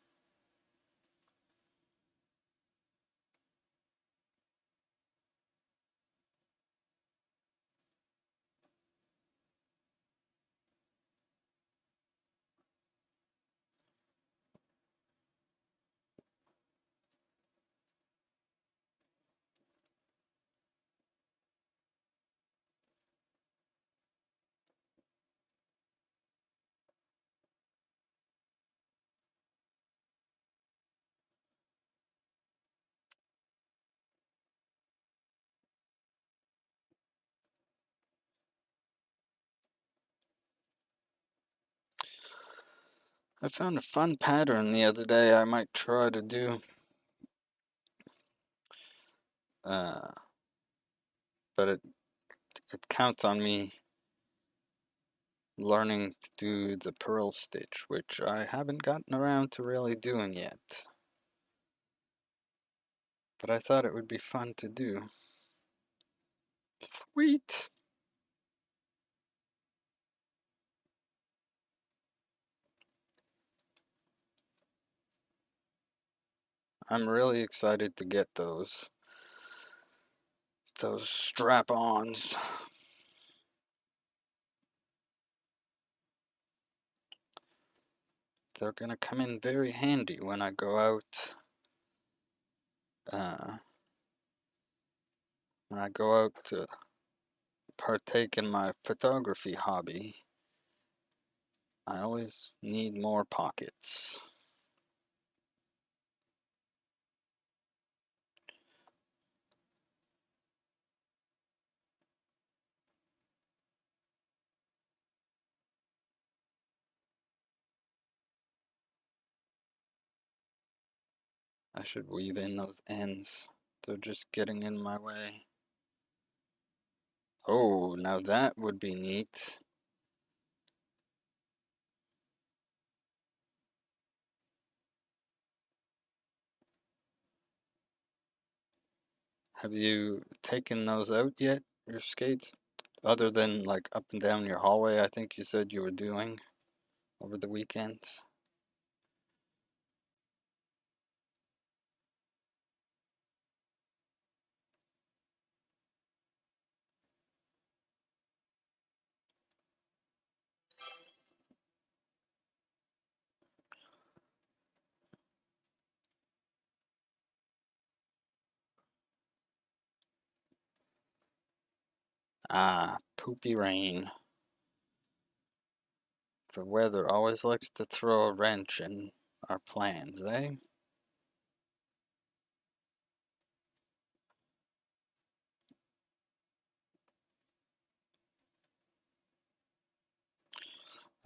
I found a fun pattern the other day I might try to do. Uh, but it counts on me learning to do the purl stitch, which I haven't gotten around to really doing yet. But I thought it would be fun to do. Sweet! I'm really excited to get those strap-ons. They're gonna come in very handy when I go out uh, to partake in my photography hobby. I always need more pockets. I should weave in those ends. They're just getting in my way. Oh, now that would be neat. Have you taken those out yet, your skates? Other than like up and down your hallway, I think you said you were doing over the weekend. Ah, poopy rain. The weather always likes to throw a wrench in our plans, eh?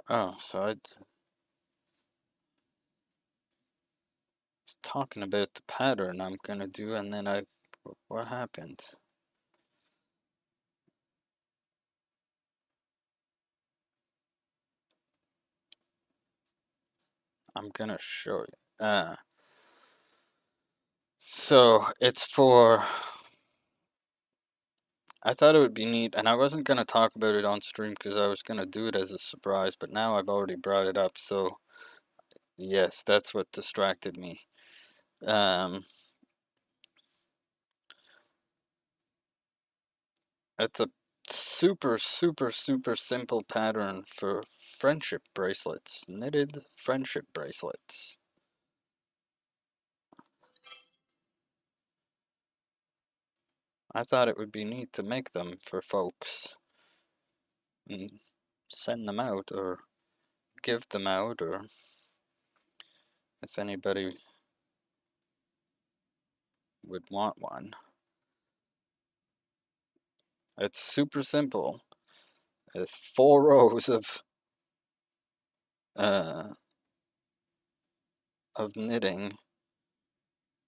Oh, so I was talking about the pattern I'm gonna do, and then what happened? I'm gonna show you. So it's for. I thought it would be neat, and I wasn't gonna talk about it on stream because I was gonna do it as a surprise, but now I've already brought it up, so yes, that's what distracted me. Um, it's a super, super, super simple pattern for friendship bracelets, knitted friendship bracelets. I thought it would be neat to make them for folks and send them out or give them out, or if anybody would want one. It's super simple. It's 4 rows uh, of knitting,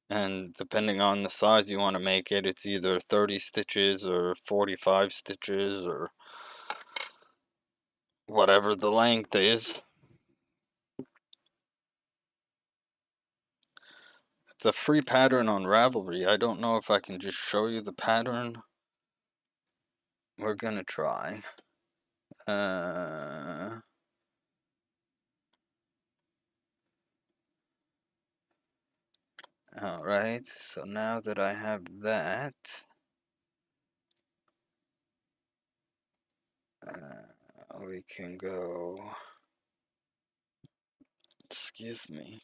and depending on the size you want to make it, it's either 30 stitches or 45 stitches or whatever the length is. It's a free pattern on Ravelry. I don't know if I can just show you the pattern. We're gonna try. Alright, so now that I have that, we can go, excuse me,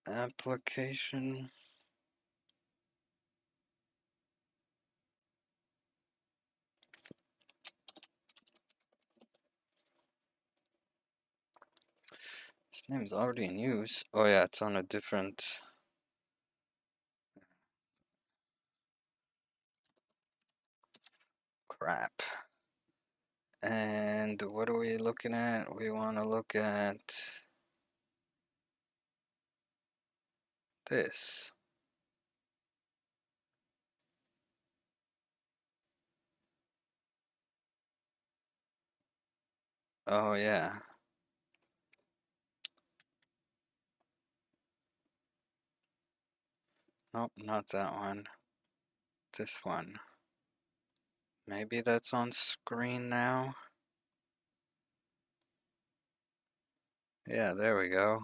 application, this name's already in use. Oh yeah, it's on a different, crap. And what are we looking at? We want to look at this. Oh yeah. Nope, not that one. This one. Maybe that's on screen now. Yeah, there we go.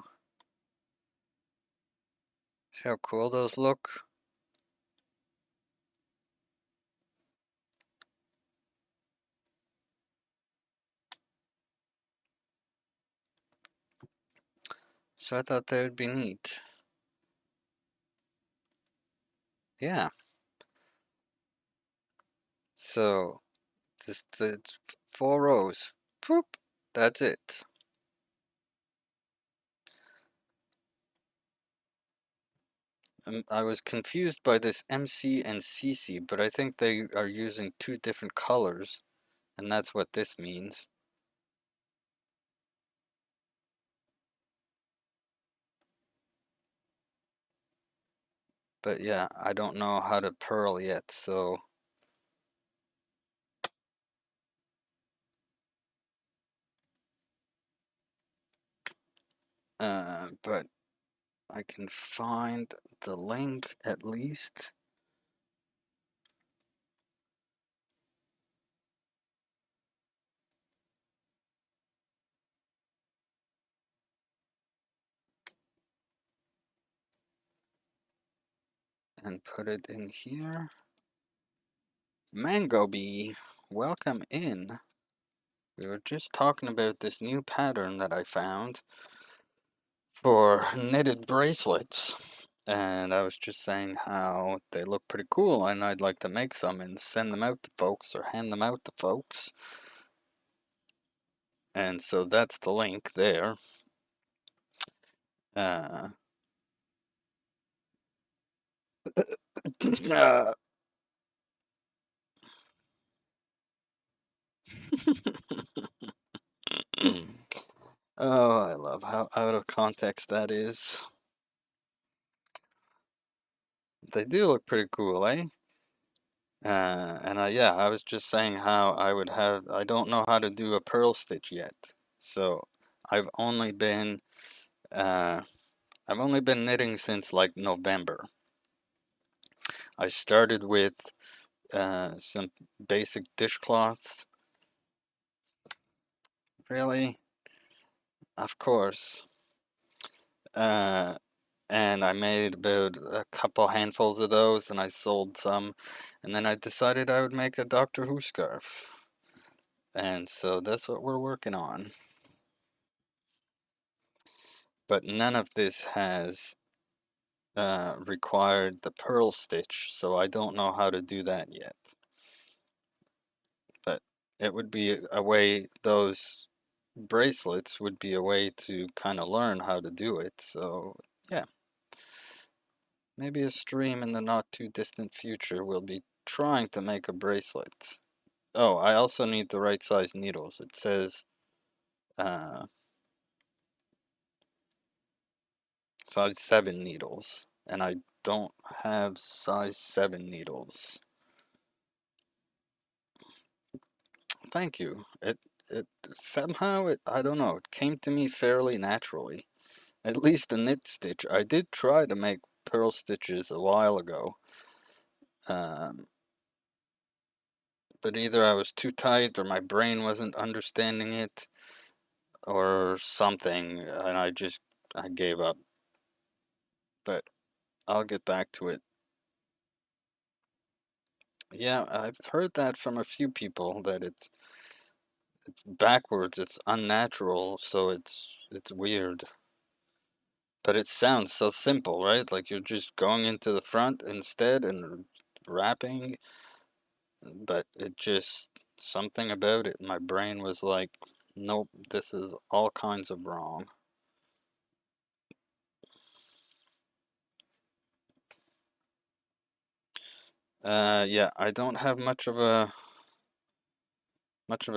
See how cool those look? So I thought they would be neat. Yeah. So just the 4 rows. Poop. That's it. I was confused by this MC and CC, but I think they are using two different colors, and that's what this means. But yeah, I don't know how to purl yet, so but I can find the link at least. And put it in here. Mango Bee, welcome in. We were just talking about this new pattern that I found for knitted bracelets. And I was just saying how they look pretty cool, and I'd like to make some and send them out to folks or hand them out to folks. And so that's the link there. Uh, oh, I love how out of context that is. They do look pretty cool, eh? Yeah, I was just saying how I don't know how to do a purl stitch yet. So I've only been, uh, I've only been knitting since like November. I started with some basic dishcloths. Really? Of course. Uh, and I made about a couple handfuls of those, and I sold some, and then I decided I would make a Doctor Who scarf. And so that's what we're working on. But none of this has required the purl stitch, so I don't know how to do that yet. But it would be a way, those bracelets would be a way to kind of learn how to do it. So, yeah, maybe a stream in the not too distant future will be trying to make a bracelet. Oh, I also need the right size needles. It says uh, size 7 needles, and I don't have size 7 needles. Thank you. It somehow I don't know, it came to me fairly naturally. At least the knit stitch. I did try to make purl stitches a while ago. Um, but either I was too tight or my brain wasn't understanding it or something, and I gave up. But I'll get back to it. Yeah, I've heard that from a few people that it's backwards, it's unnatural, so it's weird. But it sounds so simple, right? Like you're just going into the front instead and wrapping, but it just something about it. My brain was like, nope, this is all kinds of wrong. Yeah, I don't have much of a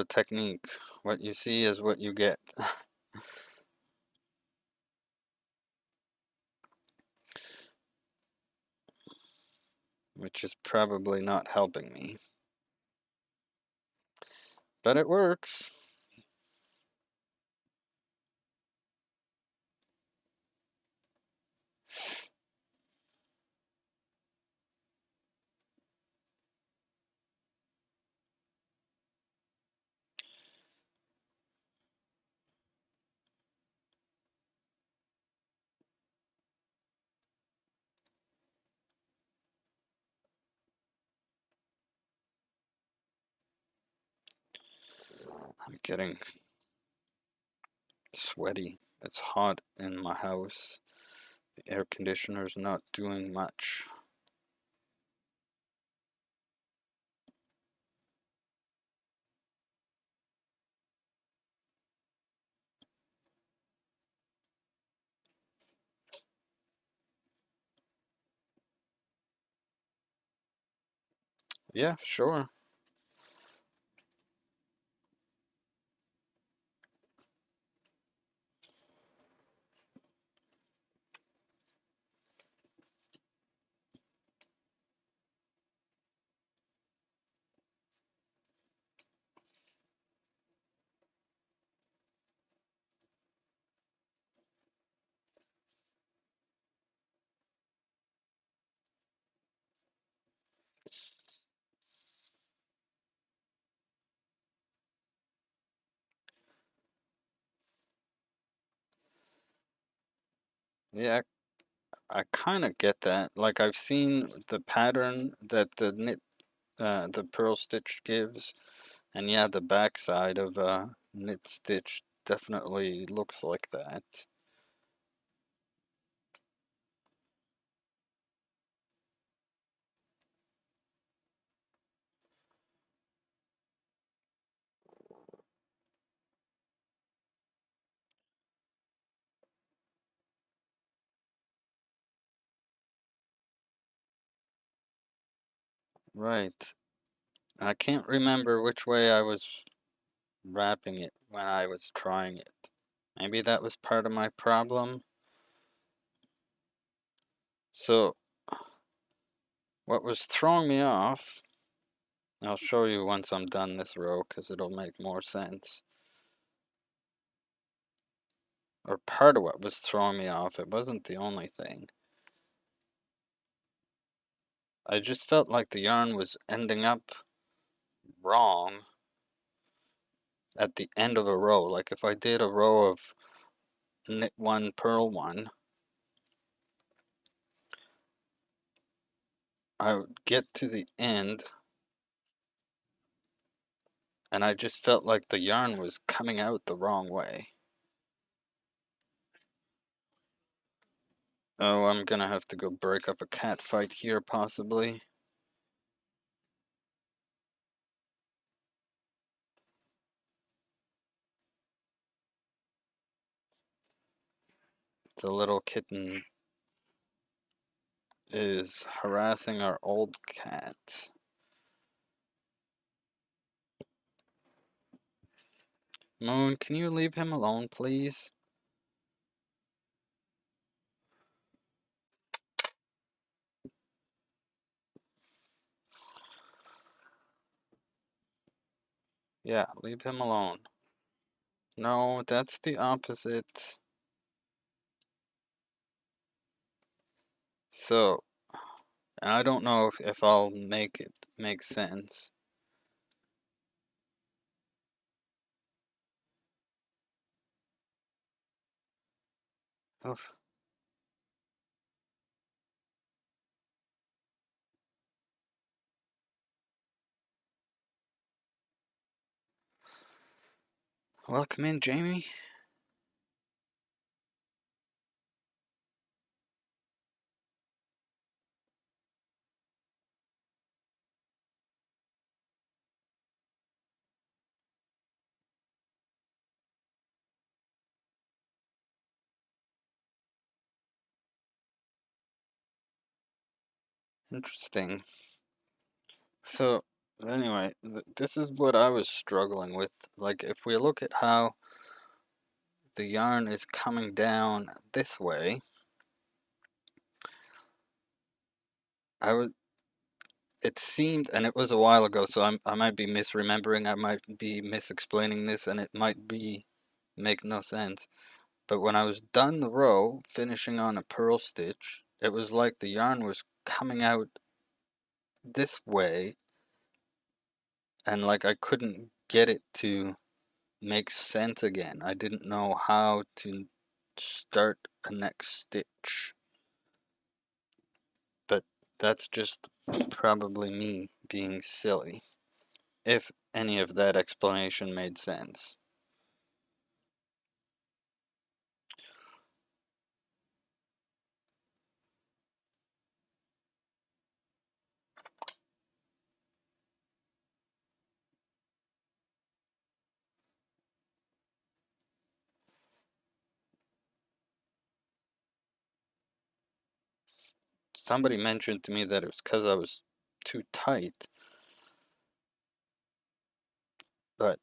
technique. What you see is what you get, which is probably not helping me. But it works. getting sweaty. It's hot in my house. The air conditioner's not doing much. Yeah, sure. Yeah, I kind of get that. Like I've seen the pattern that the pearl stitch gives, and yeah, the backside of a knit stitch definitely looks like that. Right. I can't remember which way I was wrapping it when I was trying it. Maybe that was part of my problem. So, what was throwing me off, I'll show you once I'm done this row because it'll make more sense. Or part of what was throwing me off, it wasn't the only thing. I just felt like the yarn was ending up wrong at the end of a row. Like if I did a row of knit one, purl one, I would get to the end and I just felt like the yarn was coming out the wrong way. Oh, I'm gonna have to go break up a cat fight here, possibly. The little kitten is harassing our old cat. Moon, can you leave him alone, please? Yeah, leave him alone. No, that's the opposite. So, I don't know if I'll make it make sense. Oof. Welcome in, Jamie. Interesting. So, anyway, this is what I was struggling with. Like, if we look at how the yarn is coming down this way, I was. It seemed, and it was a while ago, so I might be misremembering. I might be misexplaining this, and it might be make no sense. But when I was done the row, finishing on a purl stitch, it was like the yarn was coming out this way, and like I couldn't get it to make sense again. I didn't know how to start a next stitch. But that's just probably me being silly. If any of that explanation made sense. Somebody mentioned to me that it was because I was too tight, but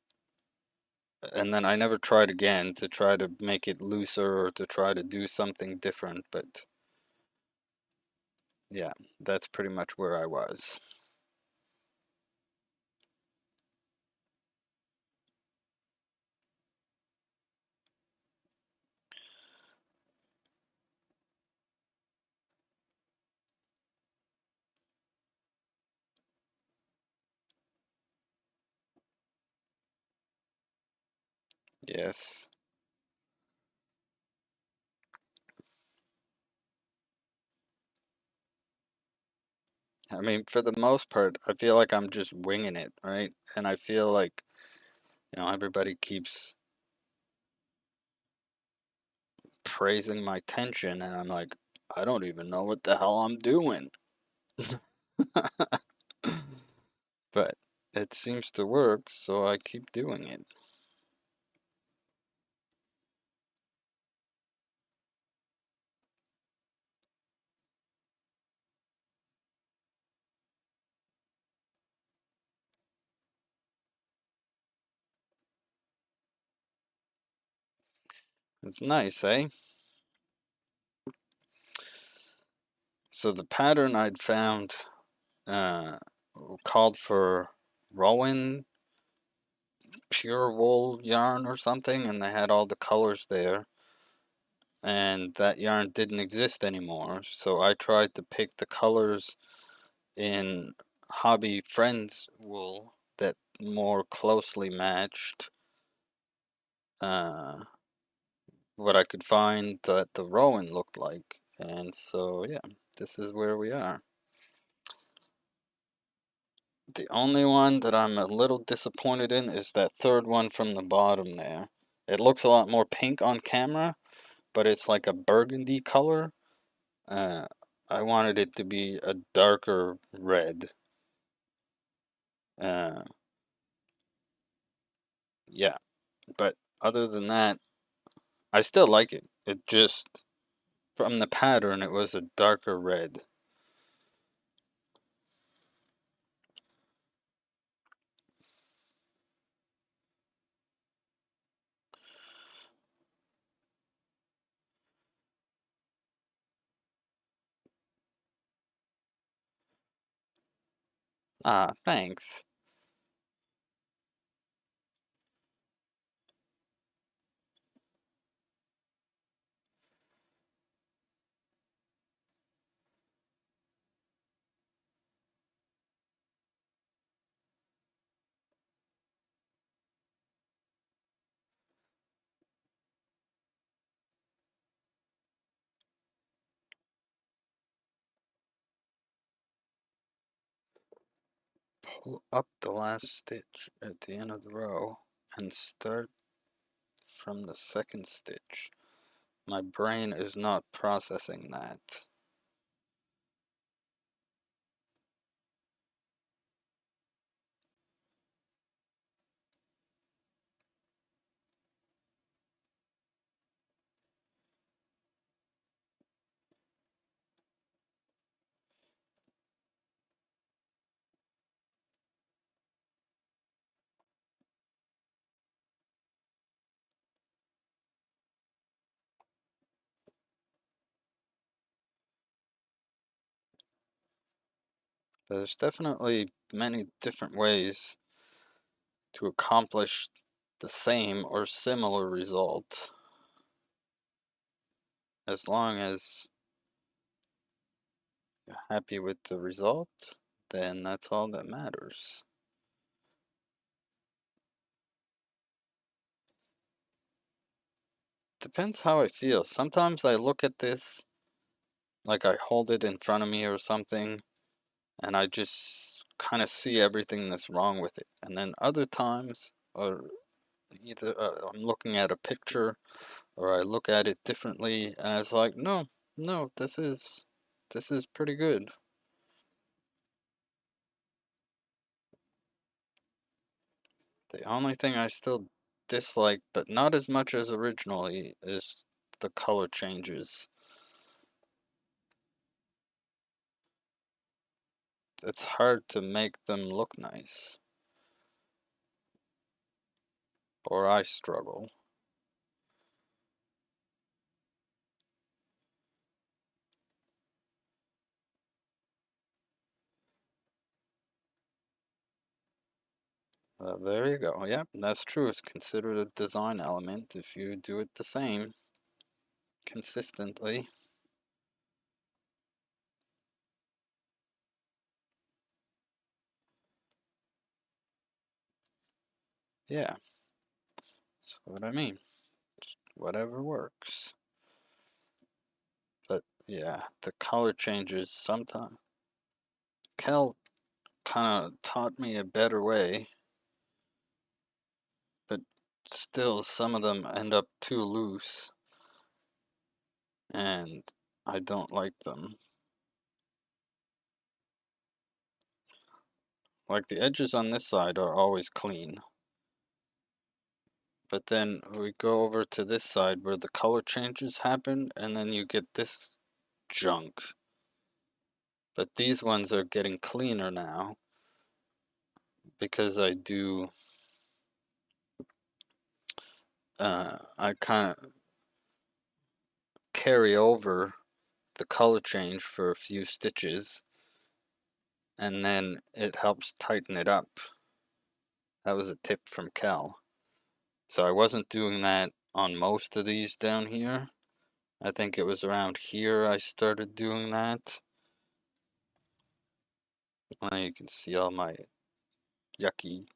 and then I never tried again to try to make it looser or to try to do something different, but yeah, that's pretty much where I was. Yes. I mean, for the most part, I feel like I'm just winging it, right? And I feel like, everybody keeps praising my tension, and I'm like, I don't even know what the hell I'm doing. But it seems to work, so I keep doing it. It's nice, eh? So the pattern I'd found uh, called for Rowan pure wool yarn or something, and they had all the colors there. And that yarn didn't exist anymore, so I tried to pick the colors in Hobby Friends wool that more closely matched uh, what I could find that the Rowan looked like. And so, yeah, this is where we are. The only one that I'm a little disappointed in is that third one from the bottom there. It looks a lot more pink on camera, but it's like a burgundy color. Uh, I wanted it to be a darker red. Uh, yeah, but other than that, I still like it. It just, from the pattern, it was a darker red. Ah, thanks. Pull up the last stitch at the end of the row and start from the second stitch. My brain is not processing that. But there's definitely many different ways to accomplish the same or similar result. As long as you're happy with the result, then that's all that matters. Depends how I feel. Sometimes I look at this, like I hold it in front of me or something, and I just kind of see everything that's wrong with it. And then other times, or either I'm looking at a picture or I look at it differently, and it's like, no, no, this is pretty good. The only thing I still dislike, but not as much as originally, is the color changes. It's hard to make them look nice, or I struggle. There you go. Yep, that's true. It's considered a design element if you do it the same consistently. Yeah, that's what I mean. Just whatever works. But yeah, the color changes sometimes. Kel kind of taught me a better way, but still some of them end up too loose, and I don't like them. Like the edges on this side are always clean, but then we go over to this side where the color changes happen, and then you get this junk. But these ones are getting cleaner now because I kind of carry over the color change for a few stitches, and then it helps tighten it up. That was a tip from Cal. So I wasn't doing that on most of these down here. I think it was around here I started doing that. Now you can see all my yucky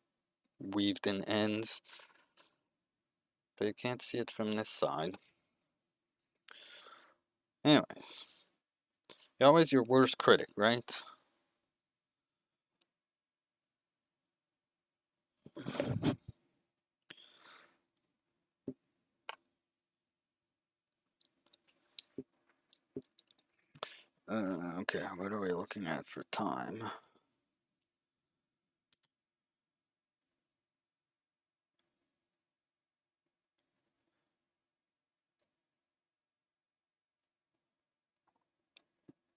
weaved in ends, but you can't see it from this side. Anyways, you're always your worst critic, right? Okay, what are we looking at for time?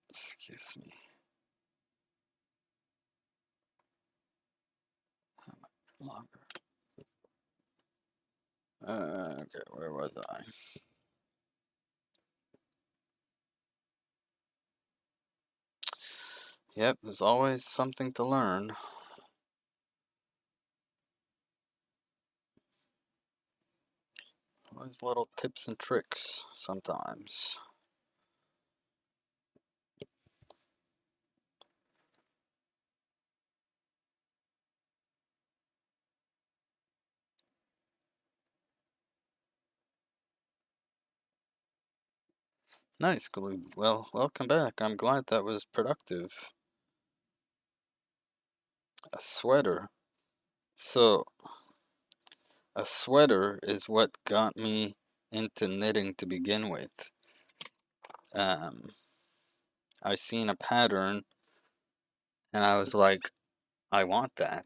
Excuse me. How much longer? Okay, where was I? Yep, there's always something to learn. Always little tips and tricks sometimes. Nice, Glue. Well, welcome back. I'm glad that was productive. A sweater. So, a sweater is what got me into knitting to begin with. Um, I seen a pattern and I was like, I want that.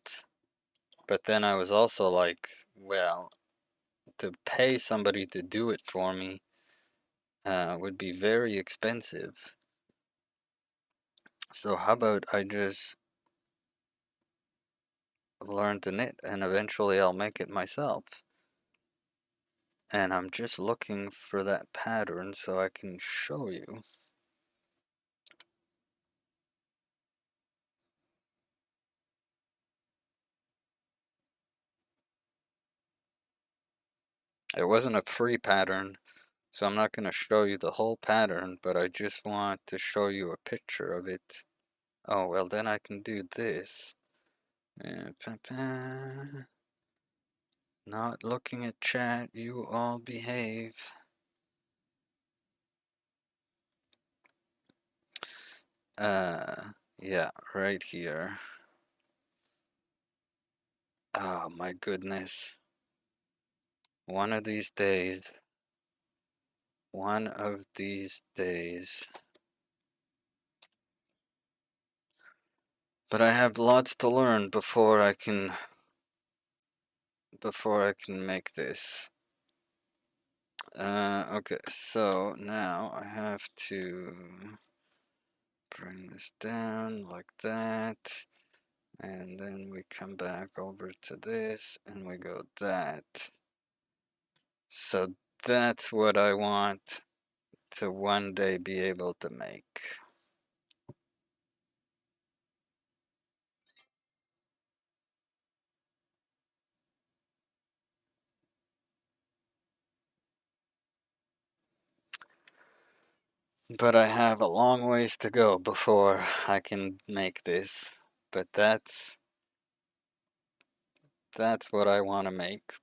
But then I was also like, well, to pay somebody to do it for me would be very expensive. So how about I just learn to knit and eventually I'll make it myself. And I'm just looking for that pattern so I can show you. It wasn't a free pattern, so I'm not going to show you the whole pattern, but I just want to show you a picture of it. Oh, well, then I can do this. Not looking at chat, you all behave. Yeah, right here. Oh my goodness. One of these days. One of these days. But I have lots to learn before I can make this. Okay, so now I have to bring this down like that, and then we come back over to this, and we go that. So that's what I want to one day be able to make. But I have a long ways to go before I can make this. But that's what I want to make.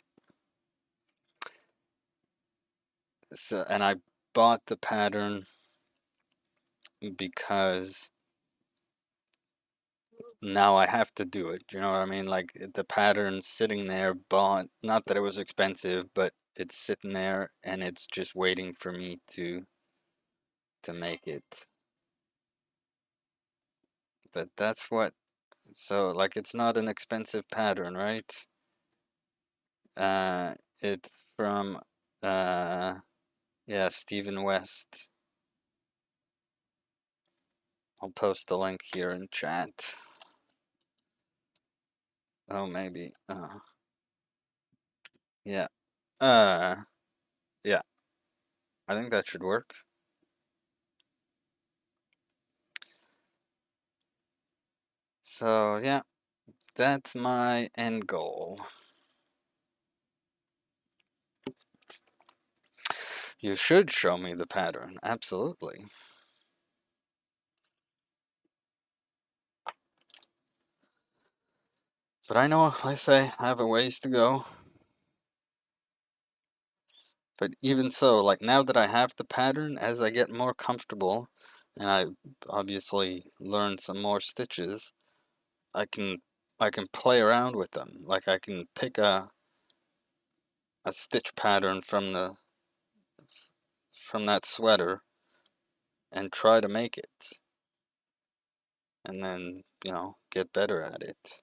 So, and I bought the pattern because now I have to do it. You know what I mean? Like the pattern sitting there bought, not that it was expensive, but it's sitting there and it's just waiting for me to make it. But that's what, so like it's not an expensive pattern, right? Uh it's from uh yeah, Stephen West. I'll post the link here in chat. Oh, maybe. Yeah. Uh yeah, I think that should work. So, yeah, that's my end goal. You should show me the pattern, absolutely. But I know, like I say, I have a ways to go. But even so, like now that I have the pattern, as I get more comfortable, and I obviously learn some more stitches, I can I can play around with them. Like I can pick a stitch pattern from that sweater and try to make it, and then, get better at it.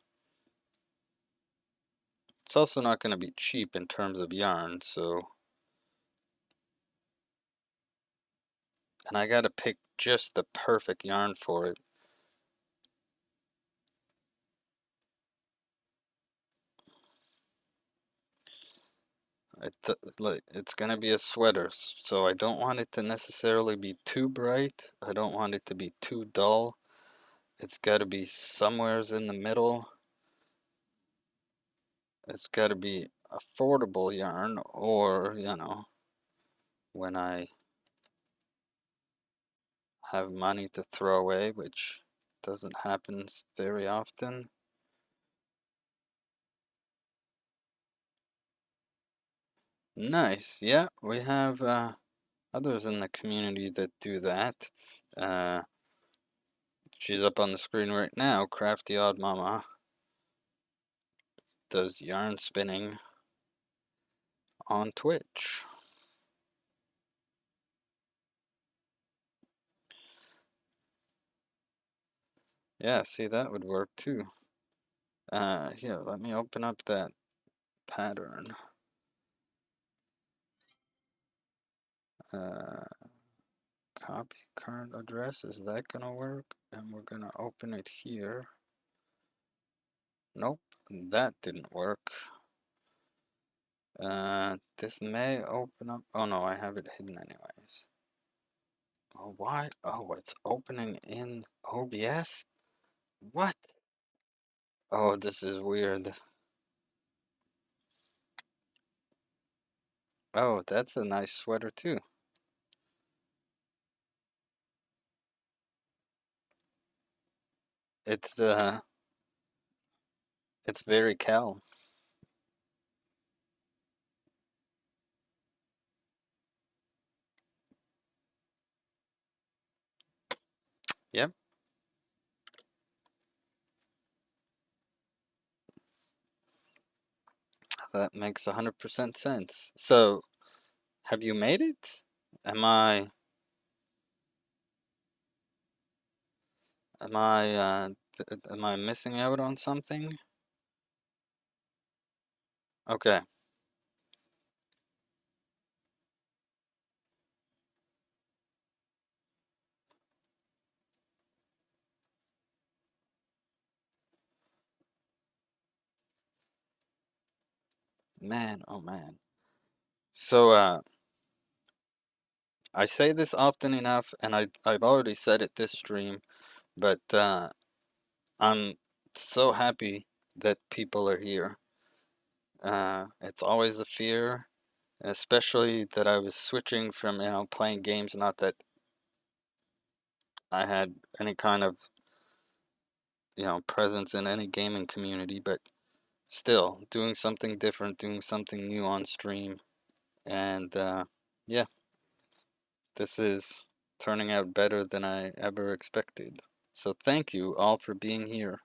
It's also not going to be cheap in terms of yarn, so. And I gotta pick just the perfect yarn for it. It's gonna be a sweater, so I don't want it to necessarily be too bright. I don't want it to be too dull. It's gotta be somewheres in the middle. It's gotta be affordable yarn, or, when I have money to throw away, which doesn't happen very often. Nice. Yeah, we have others in the community that do that. Uh, she's up on the screen right now. Crafty Odd Mama does yarn spinning on Twitch. Yeah, see, that would work too. Here, let me open up that pattern. Uh, copy current address. Is that gonna work? And we're gonna open it here. Nope, that didn't work. This may open up. Oh no, I have it hidden anyways. Oh, why? Oh, it's opening in OBS? What? Oh, this is weird. Oh, that's a nice sweater too. It's it's very Cal. Yep. that makes 100% sense. So, have you made it? Am I am I am I missing out on something? Okay. Man, oh man. So, I say this often enough, and I've already said it this stream, but I'm so happy that people are here. It's always a fear, especially that I was switching from, playing games, not that I had any kind of, presence in any gaming community, but still doing something different, doing something new on stream, and yeah, this is turning out better than I ever expected. So thank you all for being here.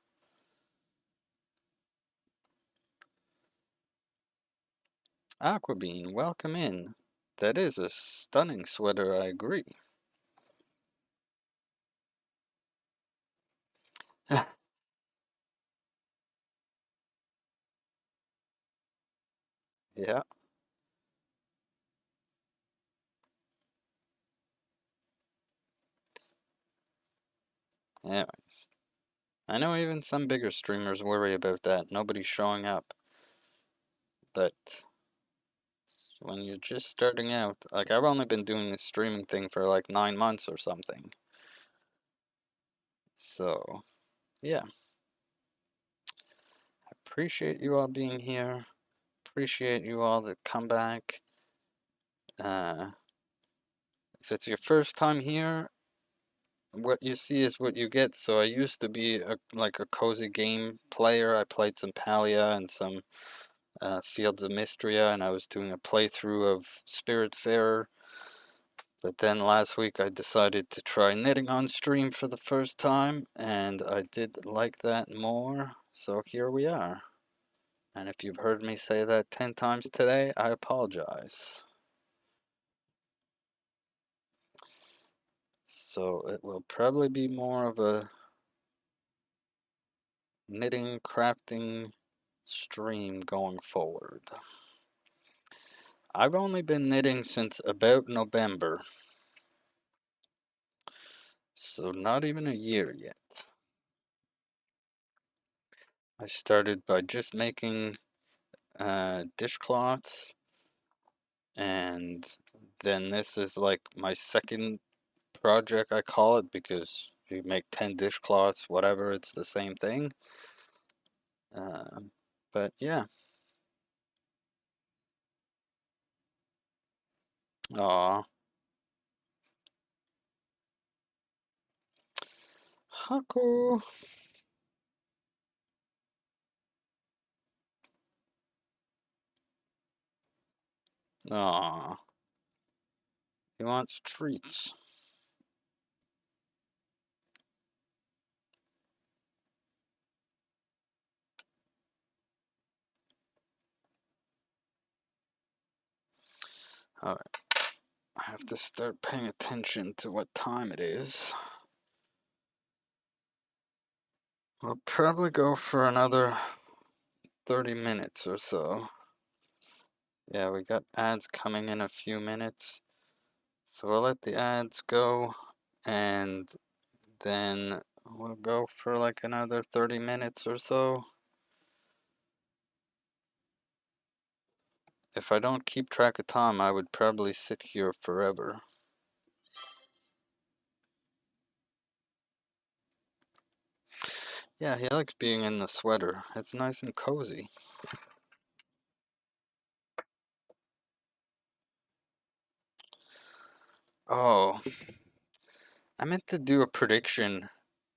Aquabean, welcome in. That is a stunning sweater, I agree. Yeah, anyways. I know even some bigger streamers worry about that, nobody showing up. But when you're just starting out, like I've only been doing this streaming thing for like 9 months or something. So, yeah, appreciate you all being here. Appreciate you all that come back. Uh, if it's your first time here, what you see is what you get. So I used to be like a cozy game player. I played some Palia and some Fields of Mystria, and I was doing a playthrough of Spiritfarer. But then last week I decided to try knitting on stream for the first time, and I did like that more. So here we are. And if you've heard me say that 10 times today, I apologize. So it will probably be more of a knitting, crafting stream going forward. I've only been knitting since about November, so not even a year yet. I started by just making dishcloths, and then this is like my second project, I call it, because you make 10 dishcloths, whatever, it's the same thing. But yeah. Aw. Haku. Aw. He wants treats. Alright. I have to start paying attention to what time it is. We'll probably go for another 30 minutes or so. Yeah, we got ads coming in a few minutes. So we'll let the ads go, and then we'll go for like another 30 minutes or so. If I don't keep track of time, I would probably sit here forever. Yeah, he likes being in the sweater. It's nice and cozy. Oh, I meant to do a prediction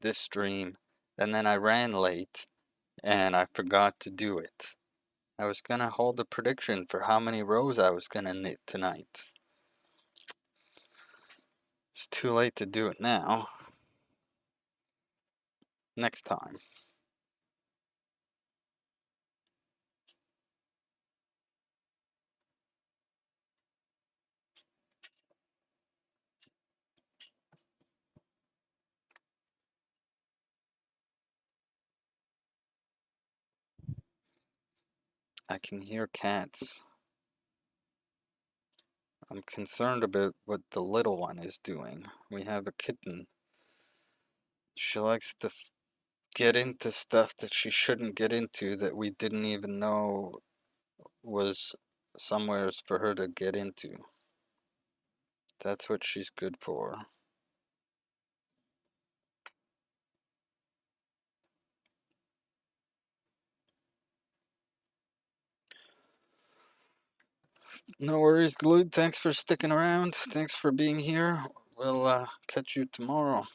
this stream, and then I ran late, and I forgot to do it. I was gonna hold a prediction for how many rows I was gonna knit tonight. It's too late to do it now. Next time. I can hear cats. I'm concerned about what the little one is doing. We have a kitten. She likes to get into stuff that she shouldn't get into that we didn't even know was somewheres for her to get into. That's what she's good for. No worries, Glued. Thanks for sticking around. Thanks for being here. We'll catch you tomorrow.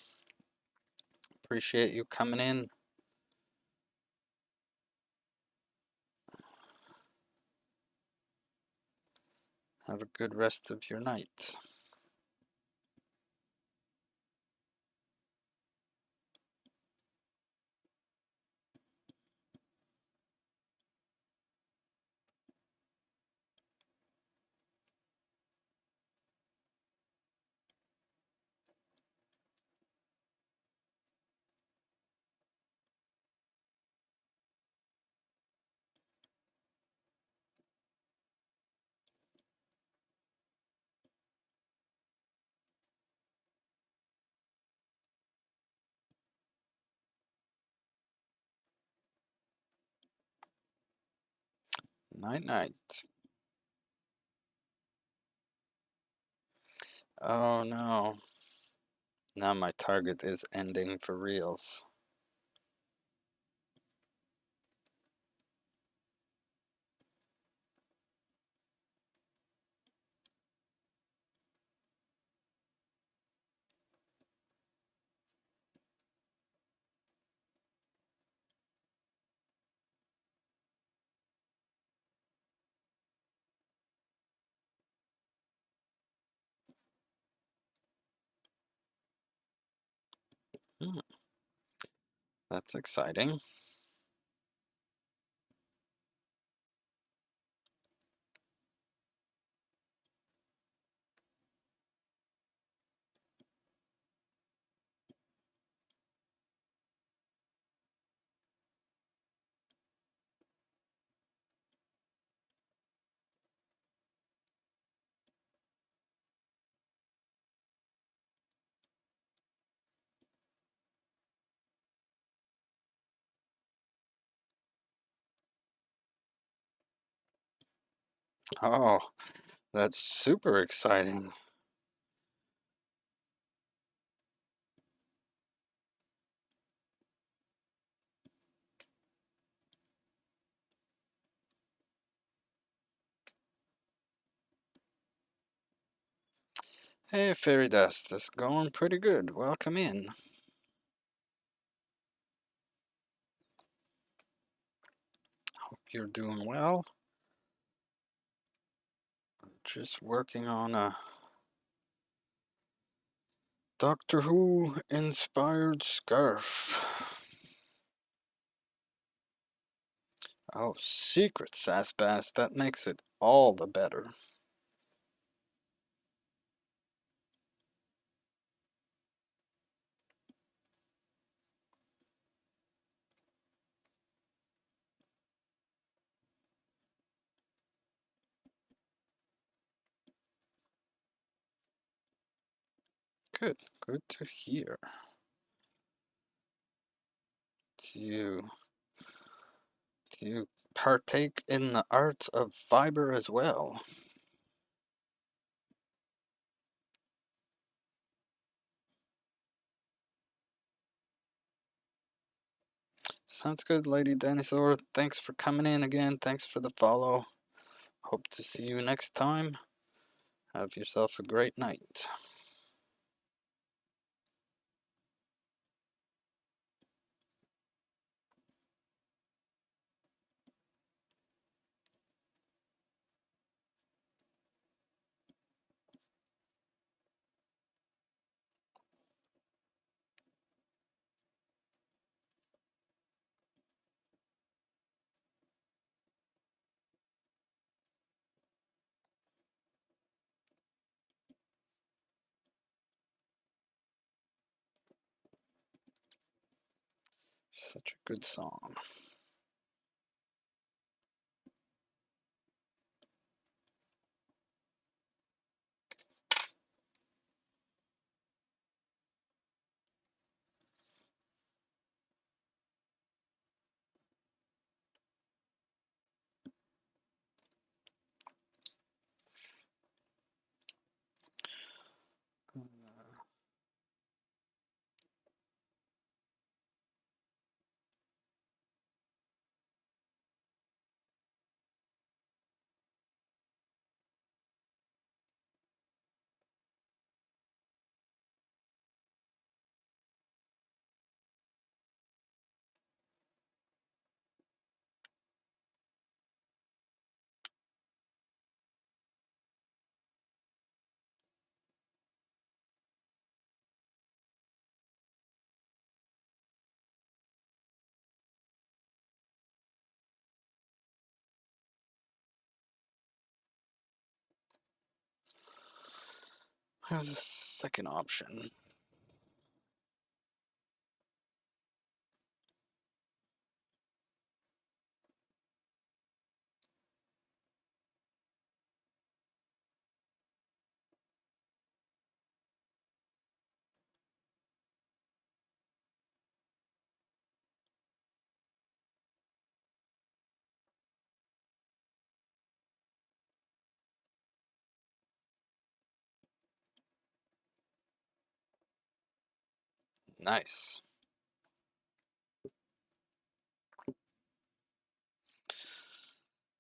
Appreciate you coming in. Have a good rest of your night. Night night. Oh no. Now my target is ending for reals. Hmm, that's exciting. Oh, that's super exciting. Hey, Fairy Dust, this is going pretty good. Welcome in. Hope you're doing well. Just working on a Doctor Who inspired scarf. Oh, secret Sassbass. That makes it all the better. Good. Good to hear. Do you, do you partake in the arts of fiber as well? Sounds good, Lady Dinosaur. Thanks for coming in again. Thanks for the follow. Hope to see you next time. Have yourself a great night. Such a good song. There's a second option. Nice.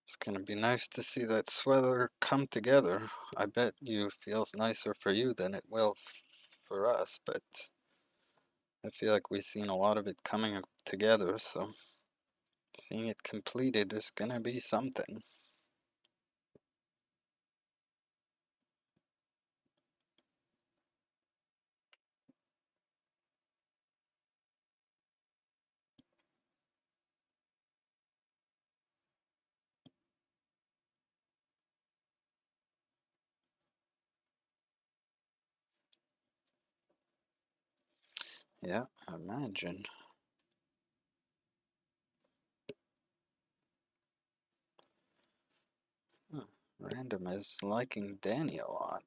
It's gonna be nice to see that sweater come together. I bet you feels nicer for you than it will for us, but I feel like we've seen a lot of it coming together, so seeing it completed is gonna be something. Yeah, I imagine. Huh. Random is liking Danny a lot.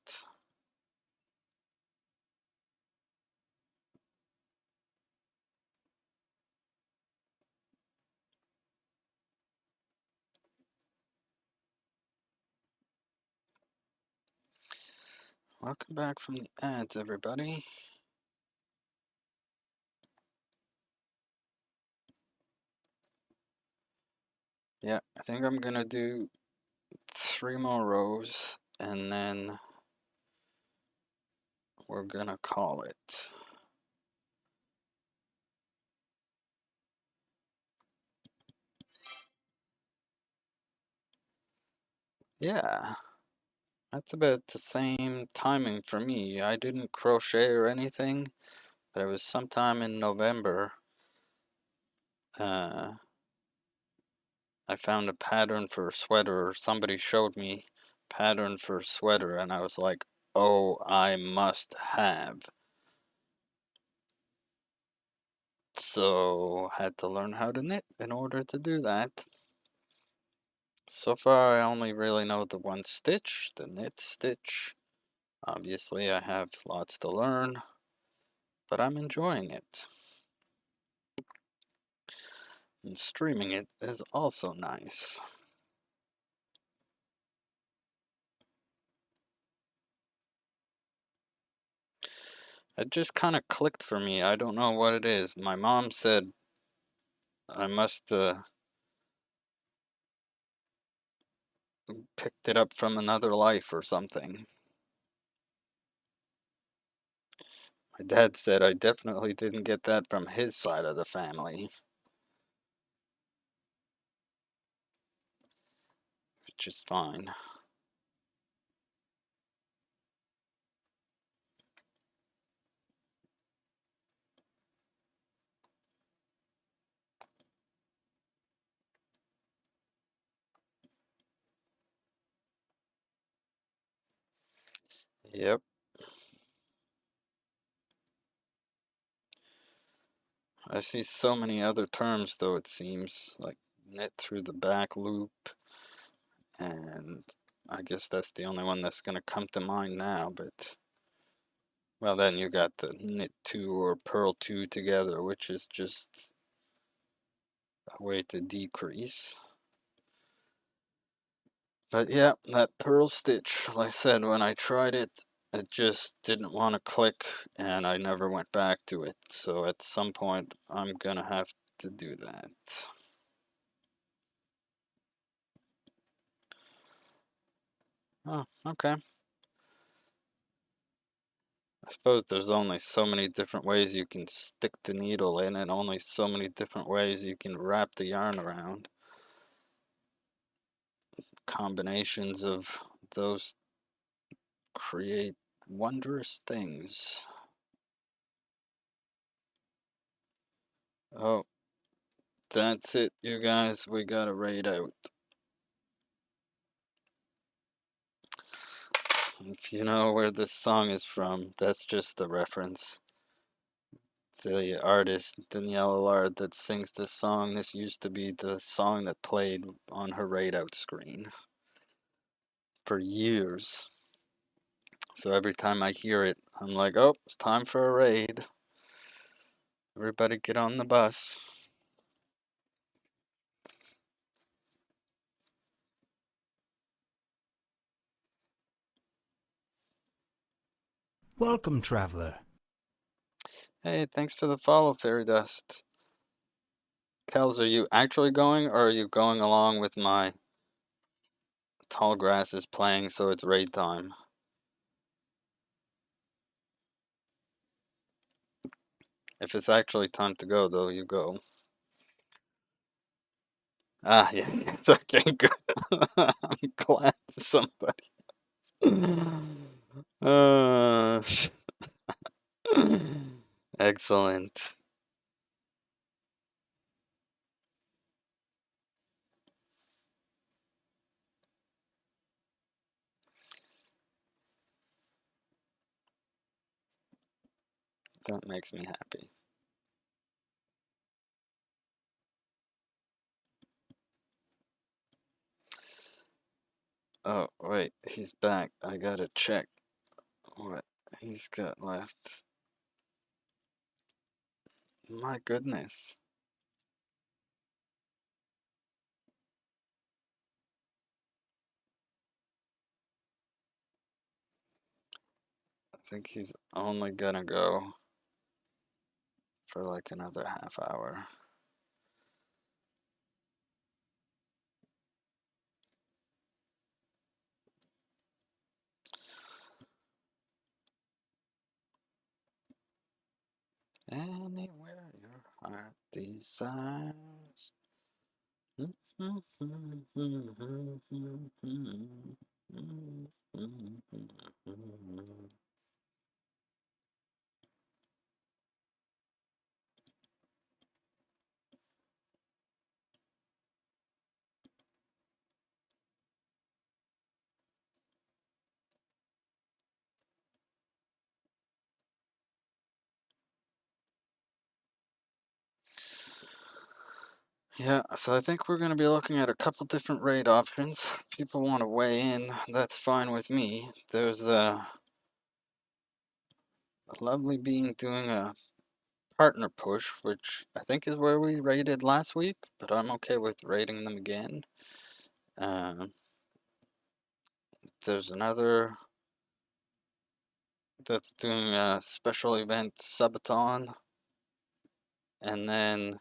Welcome back from the ads, everybody. Yeah, I think I'm gonna do 3 more rows and then we're gonna call it. Yeah, that's about the same timing for me. I didn't crochet or anything, but it was sometime in November. Uh, I found a pattern for a sweater, or somebody showed me pattern for a sweater, and I was like, oh, I must have. So, had to learn how to knit in order to do that. So far, I only really know the one stitch, the knit stitch. Obviously, I have lots to learn, but I'm enjoying it. And streaming it is also nice. It just kind of clicked for me. I don't know what it is. My mom said I must picked it up from another life or something. My dad said I definitely didn't get that from his side of the family, which is fine. Yep. I see so many other terms though, it seems, like knit through the back loop, and I guess that's the only one that's gonna come to mind now, but well then you got the knit two or purl two together, which is just a way to decrease. But yeah, that purl stitch, like I said, when I tried it, it just didn't want to click and I never went back to it. So at some point, I'm gonna have to do that. Oh, okay. I suppose there's only so many different ways you can stick the needle in and only so many different ways you can wrap the yarn around. Combinations of those create wondrous things. Oh, that's it, you guys. We gotta raid out. If you know where this song is from, that's just the reference. The artist, Danielle Lard, that sings this song, this used to be the song that played on her raid out screen for years. So every time I hear it, I'm like, oh, it's time for a raid. Everybody get on the bus. Welcome, traveler. Hey, thanks for the follow, Fairy Dust. Kels, are you actually going, or are you going along with my tall grass is playing, so it's raid time? If it's actually time to go, though, you go. Ah, yeah, it's okay, good. I'm glad somebody. Uh, excellent. That makes me happy. Oh, wait, he's back. I gotta check what he's got left. My goodness. I think he's only gonna go for like another half hour. Anywhere your heart desires. Yeah, so I think we're going to be looking at a couple different raid options. If people want to weigh in, that's fine with me. There's a lovely being doing a partner push, which I think is where we raided last week, but I'm okay with raiding them again. Um, there's another that's doing a special event subathon, and then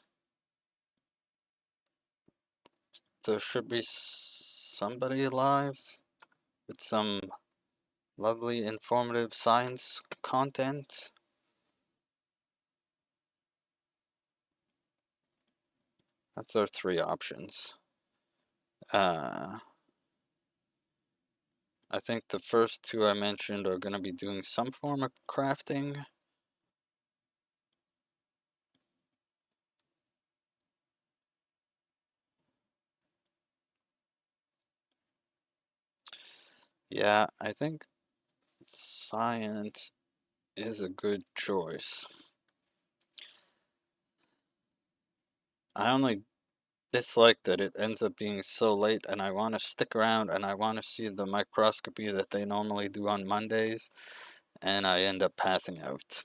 there should be somebody alive with some lovely informative science content. That's our three options. I think the first two I mentioned are going to be doing some form of crafting. Yeah, I think science is a good choice. I only dislike that it ends up being so late, and I want to stick around and I want to see the microscopy that they normally do on Mondays, and I end up passing out.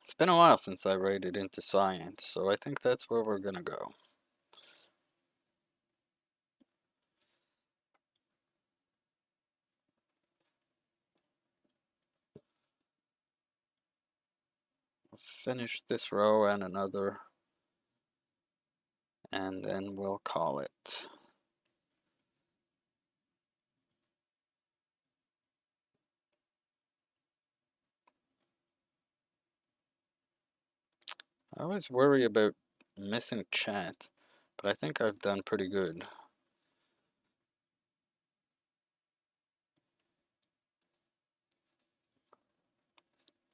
It's been a while since I raided into science, so I think that's where we're gonna go. We'll finish this row and another, and then we'll call it. I always worry about missing chat, but I think I've done pretty good.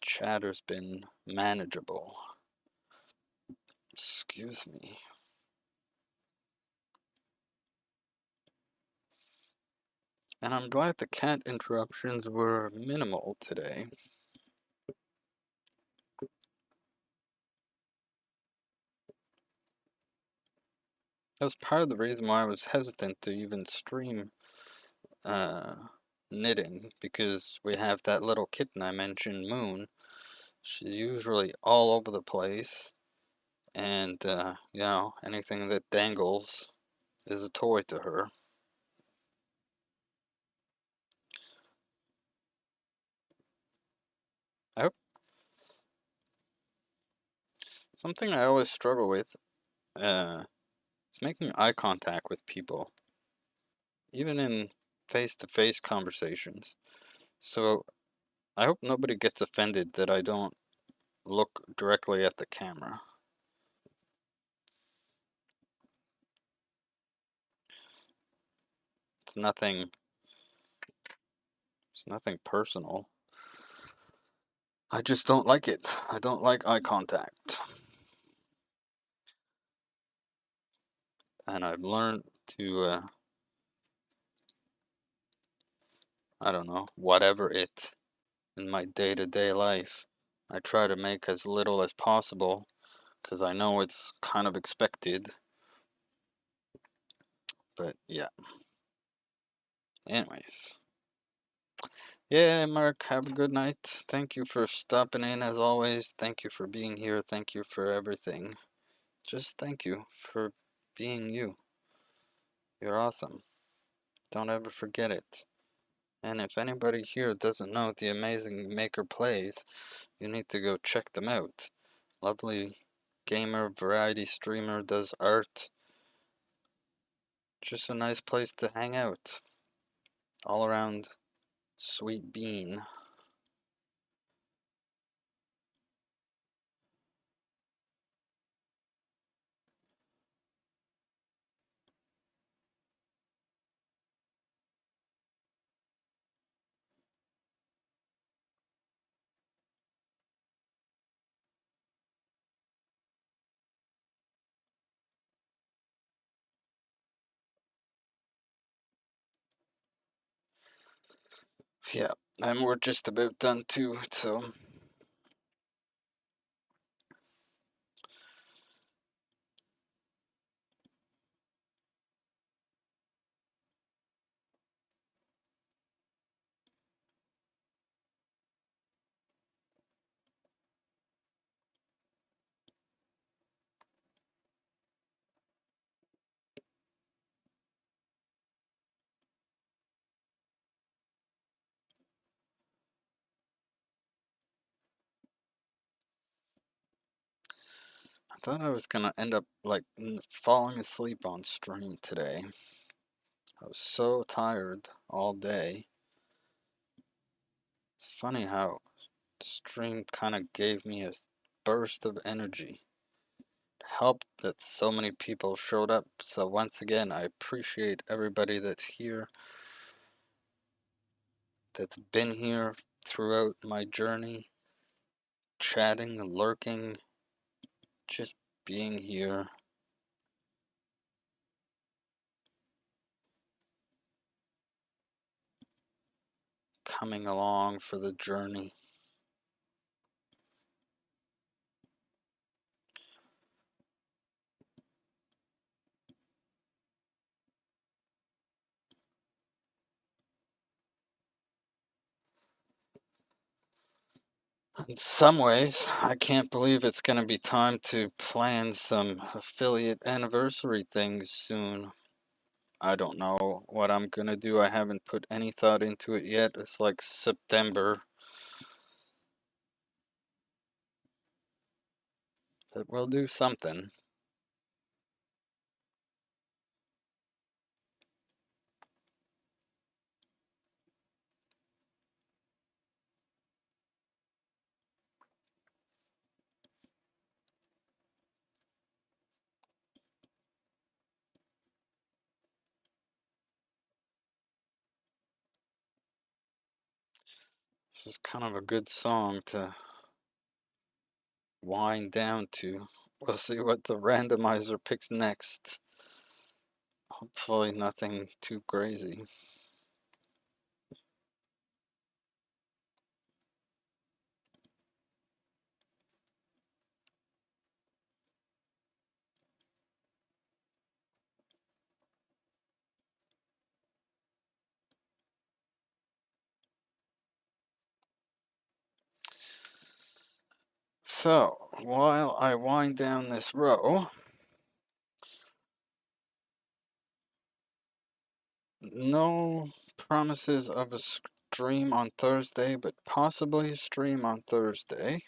Chatter's been manageable. Excuse me. And I'm glad the cat interruptions were minimal today. That was part of the reason why I was hesitant to even stream uh, knitting, because we have that little kitten I mentioned, Moon. She's usually all over the place, and anything that dangles is a toy to her. I hope something I always struggle with is making eye contact with people, even in face-to-face conversations. So I hope nobody gets offended that I don't look directly at the camera. It's nothing. It's nothing personal. I just don't like it. I don't like eye contact. And I've learned to, I don't know, whatever it in my day-to-day life. I try to make as little as possible because I know it's kind of expected. But yeah. Anyways. Yeah, Mark, have a good night. Thank you for stopping in as always. Thank you for being here. Thank you for everything. Just thank you for being you. You're awesome. Don't ever forget it. And if anybody here doesn't know the amazing Maker Plays, you need to go check them out. Lovely gamer, variety streamer, does art. Just a nice place to hang out. All around sweet bean. Yeah, and we're just about done too, so I thought I was gonna end up like falling asleep on stream today. I was so tired all day. It's funny how stream kind of gave me a burst of energy. It helped that so many people showed up. So once again, I appreciate everybody that's here, that's been here throughout my journey, chatting, lurking, just being here. Coming along for the journey. In some ways, I can't believe it's going to be time to plan some affiliate anniversary things soon. I don't know what I'm going to do. I haven't put any thought into it yet. It's like September. But we'll do something. This is kind of a good song to wind down to. We'll see what the randomizer picks next. Hopefully, nothing too crazy. So, while I wind down this row, no promises of a stream on Thursday, but possibly a stream on Thursday.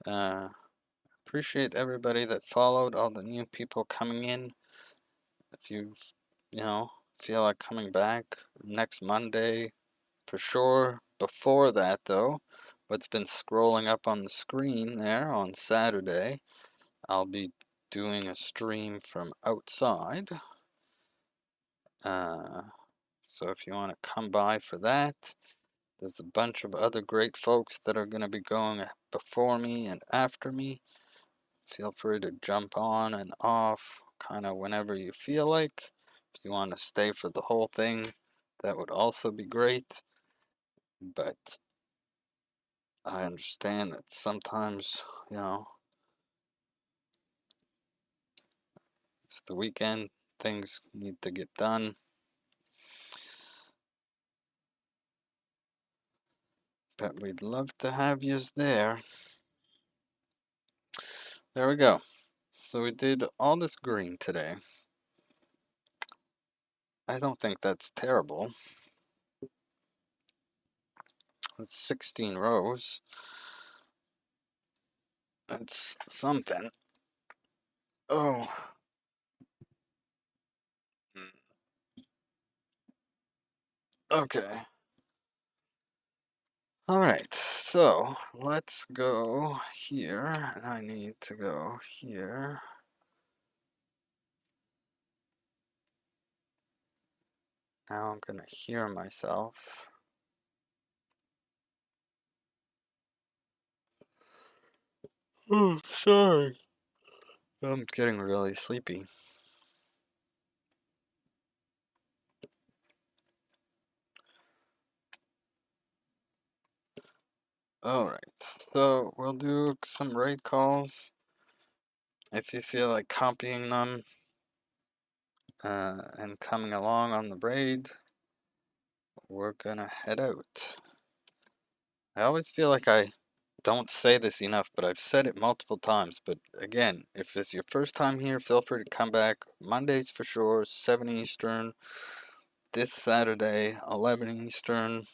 Appreciate everybody that followed, all the new people coming in. If you feel like coming back next Monday, for sure. Before that, though, what's been scrolling up on the screen there on Saturday, I'll be doing a stream from outside. So if you want to come by for that, there's a bunch of other great folks that are going to be going before me and after me. Feel free to jump on and off kind of whenever you feel like. If you want to stay for the whole thing, that would also be great. But I understand that sometimes, it's the weekend, things need to get done. But we'd love to have yous there. There we go. So we did all this green today. I don't think that's terrible. That's 16 rows. That's something. Oh. Okay. Alright, so let's go here, and I need to go here. Now I'm gonna hear myself. Oh, sorry. I'm getting really sleepy. Alright, so we'll do some raid calls. If you feel like copying them and coming along on the raid, we're gonna head out. I always feel like I don't say this enough, but I've said it multiple times. But again, if it's your first time here, feel free to come back. Mondays for sure, 7 Eastern. This Saturday, 11 Eastern.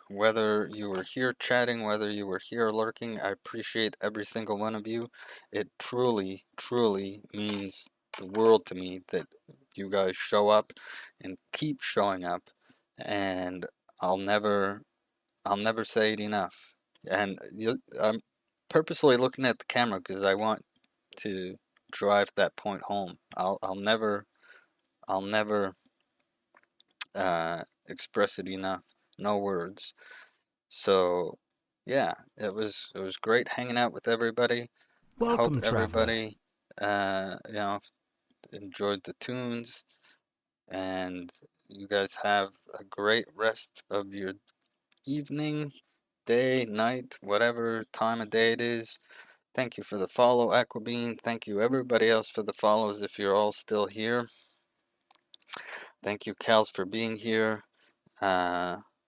Whether you were here chatting, whether you were here lurking, I appreciate every single one of you. It truly, truly means the world to me that you guys show up and keep showing up. And I'll never say it enough. And I'm purposely looking at the camera because I want to drive that point home. I'll never express it enough. No words. So, yeah, it was great hanging out with everybody. I hope Welcome, traveler. everybody enjoyed the tunes, and you guys have a great rest of your evening, day, night, whatever time of day it is. Thank you for the follow, Aquabean. Thank you everybody else for the follows if you're all still here. Thank you, Kels, for being here.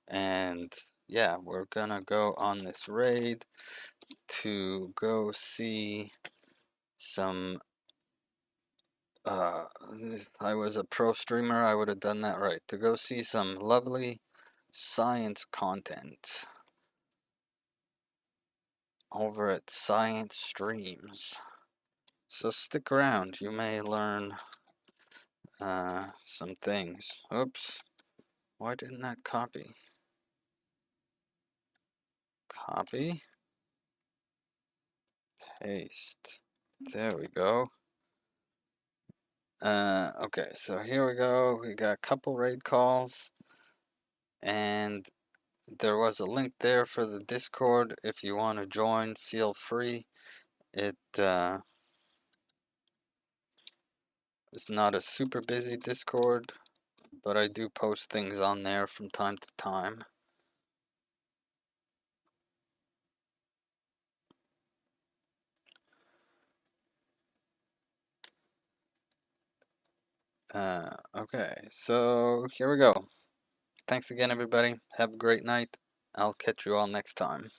And yeah, we're gonna go on this raid to go see some. If I was a pro streamer, I would have done that right. To go see some lovely science content over at Science Streams. So stick around, you may learn some things. Oops, why didn't that copy? Copy, paste. There we go. Okay, so here we go. We got a couple raid calls, and there was a link there for the Discord. If you want to join, feel free. It is not a super busy Discord, but I do post things on there from time to time. Okay, so here we go. Thanks again, everybody. Have a great night. I'll catch you all next time.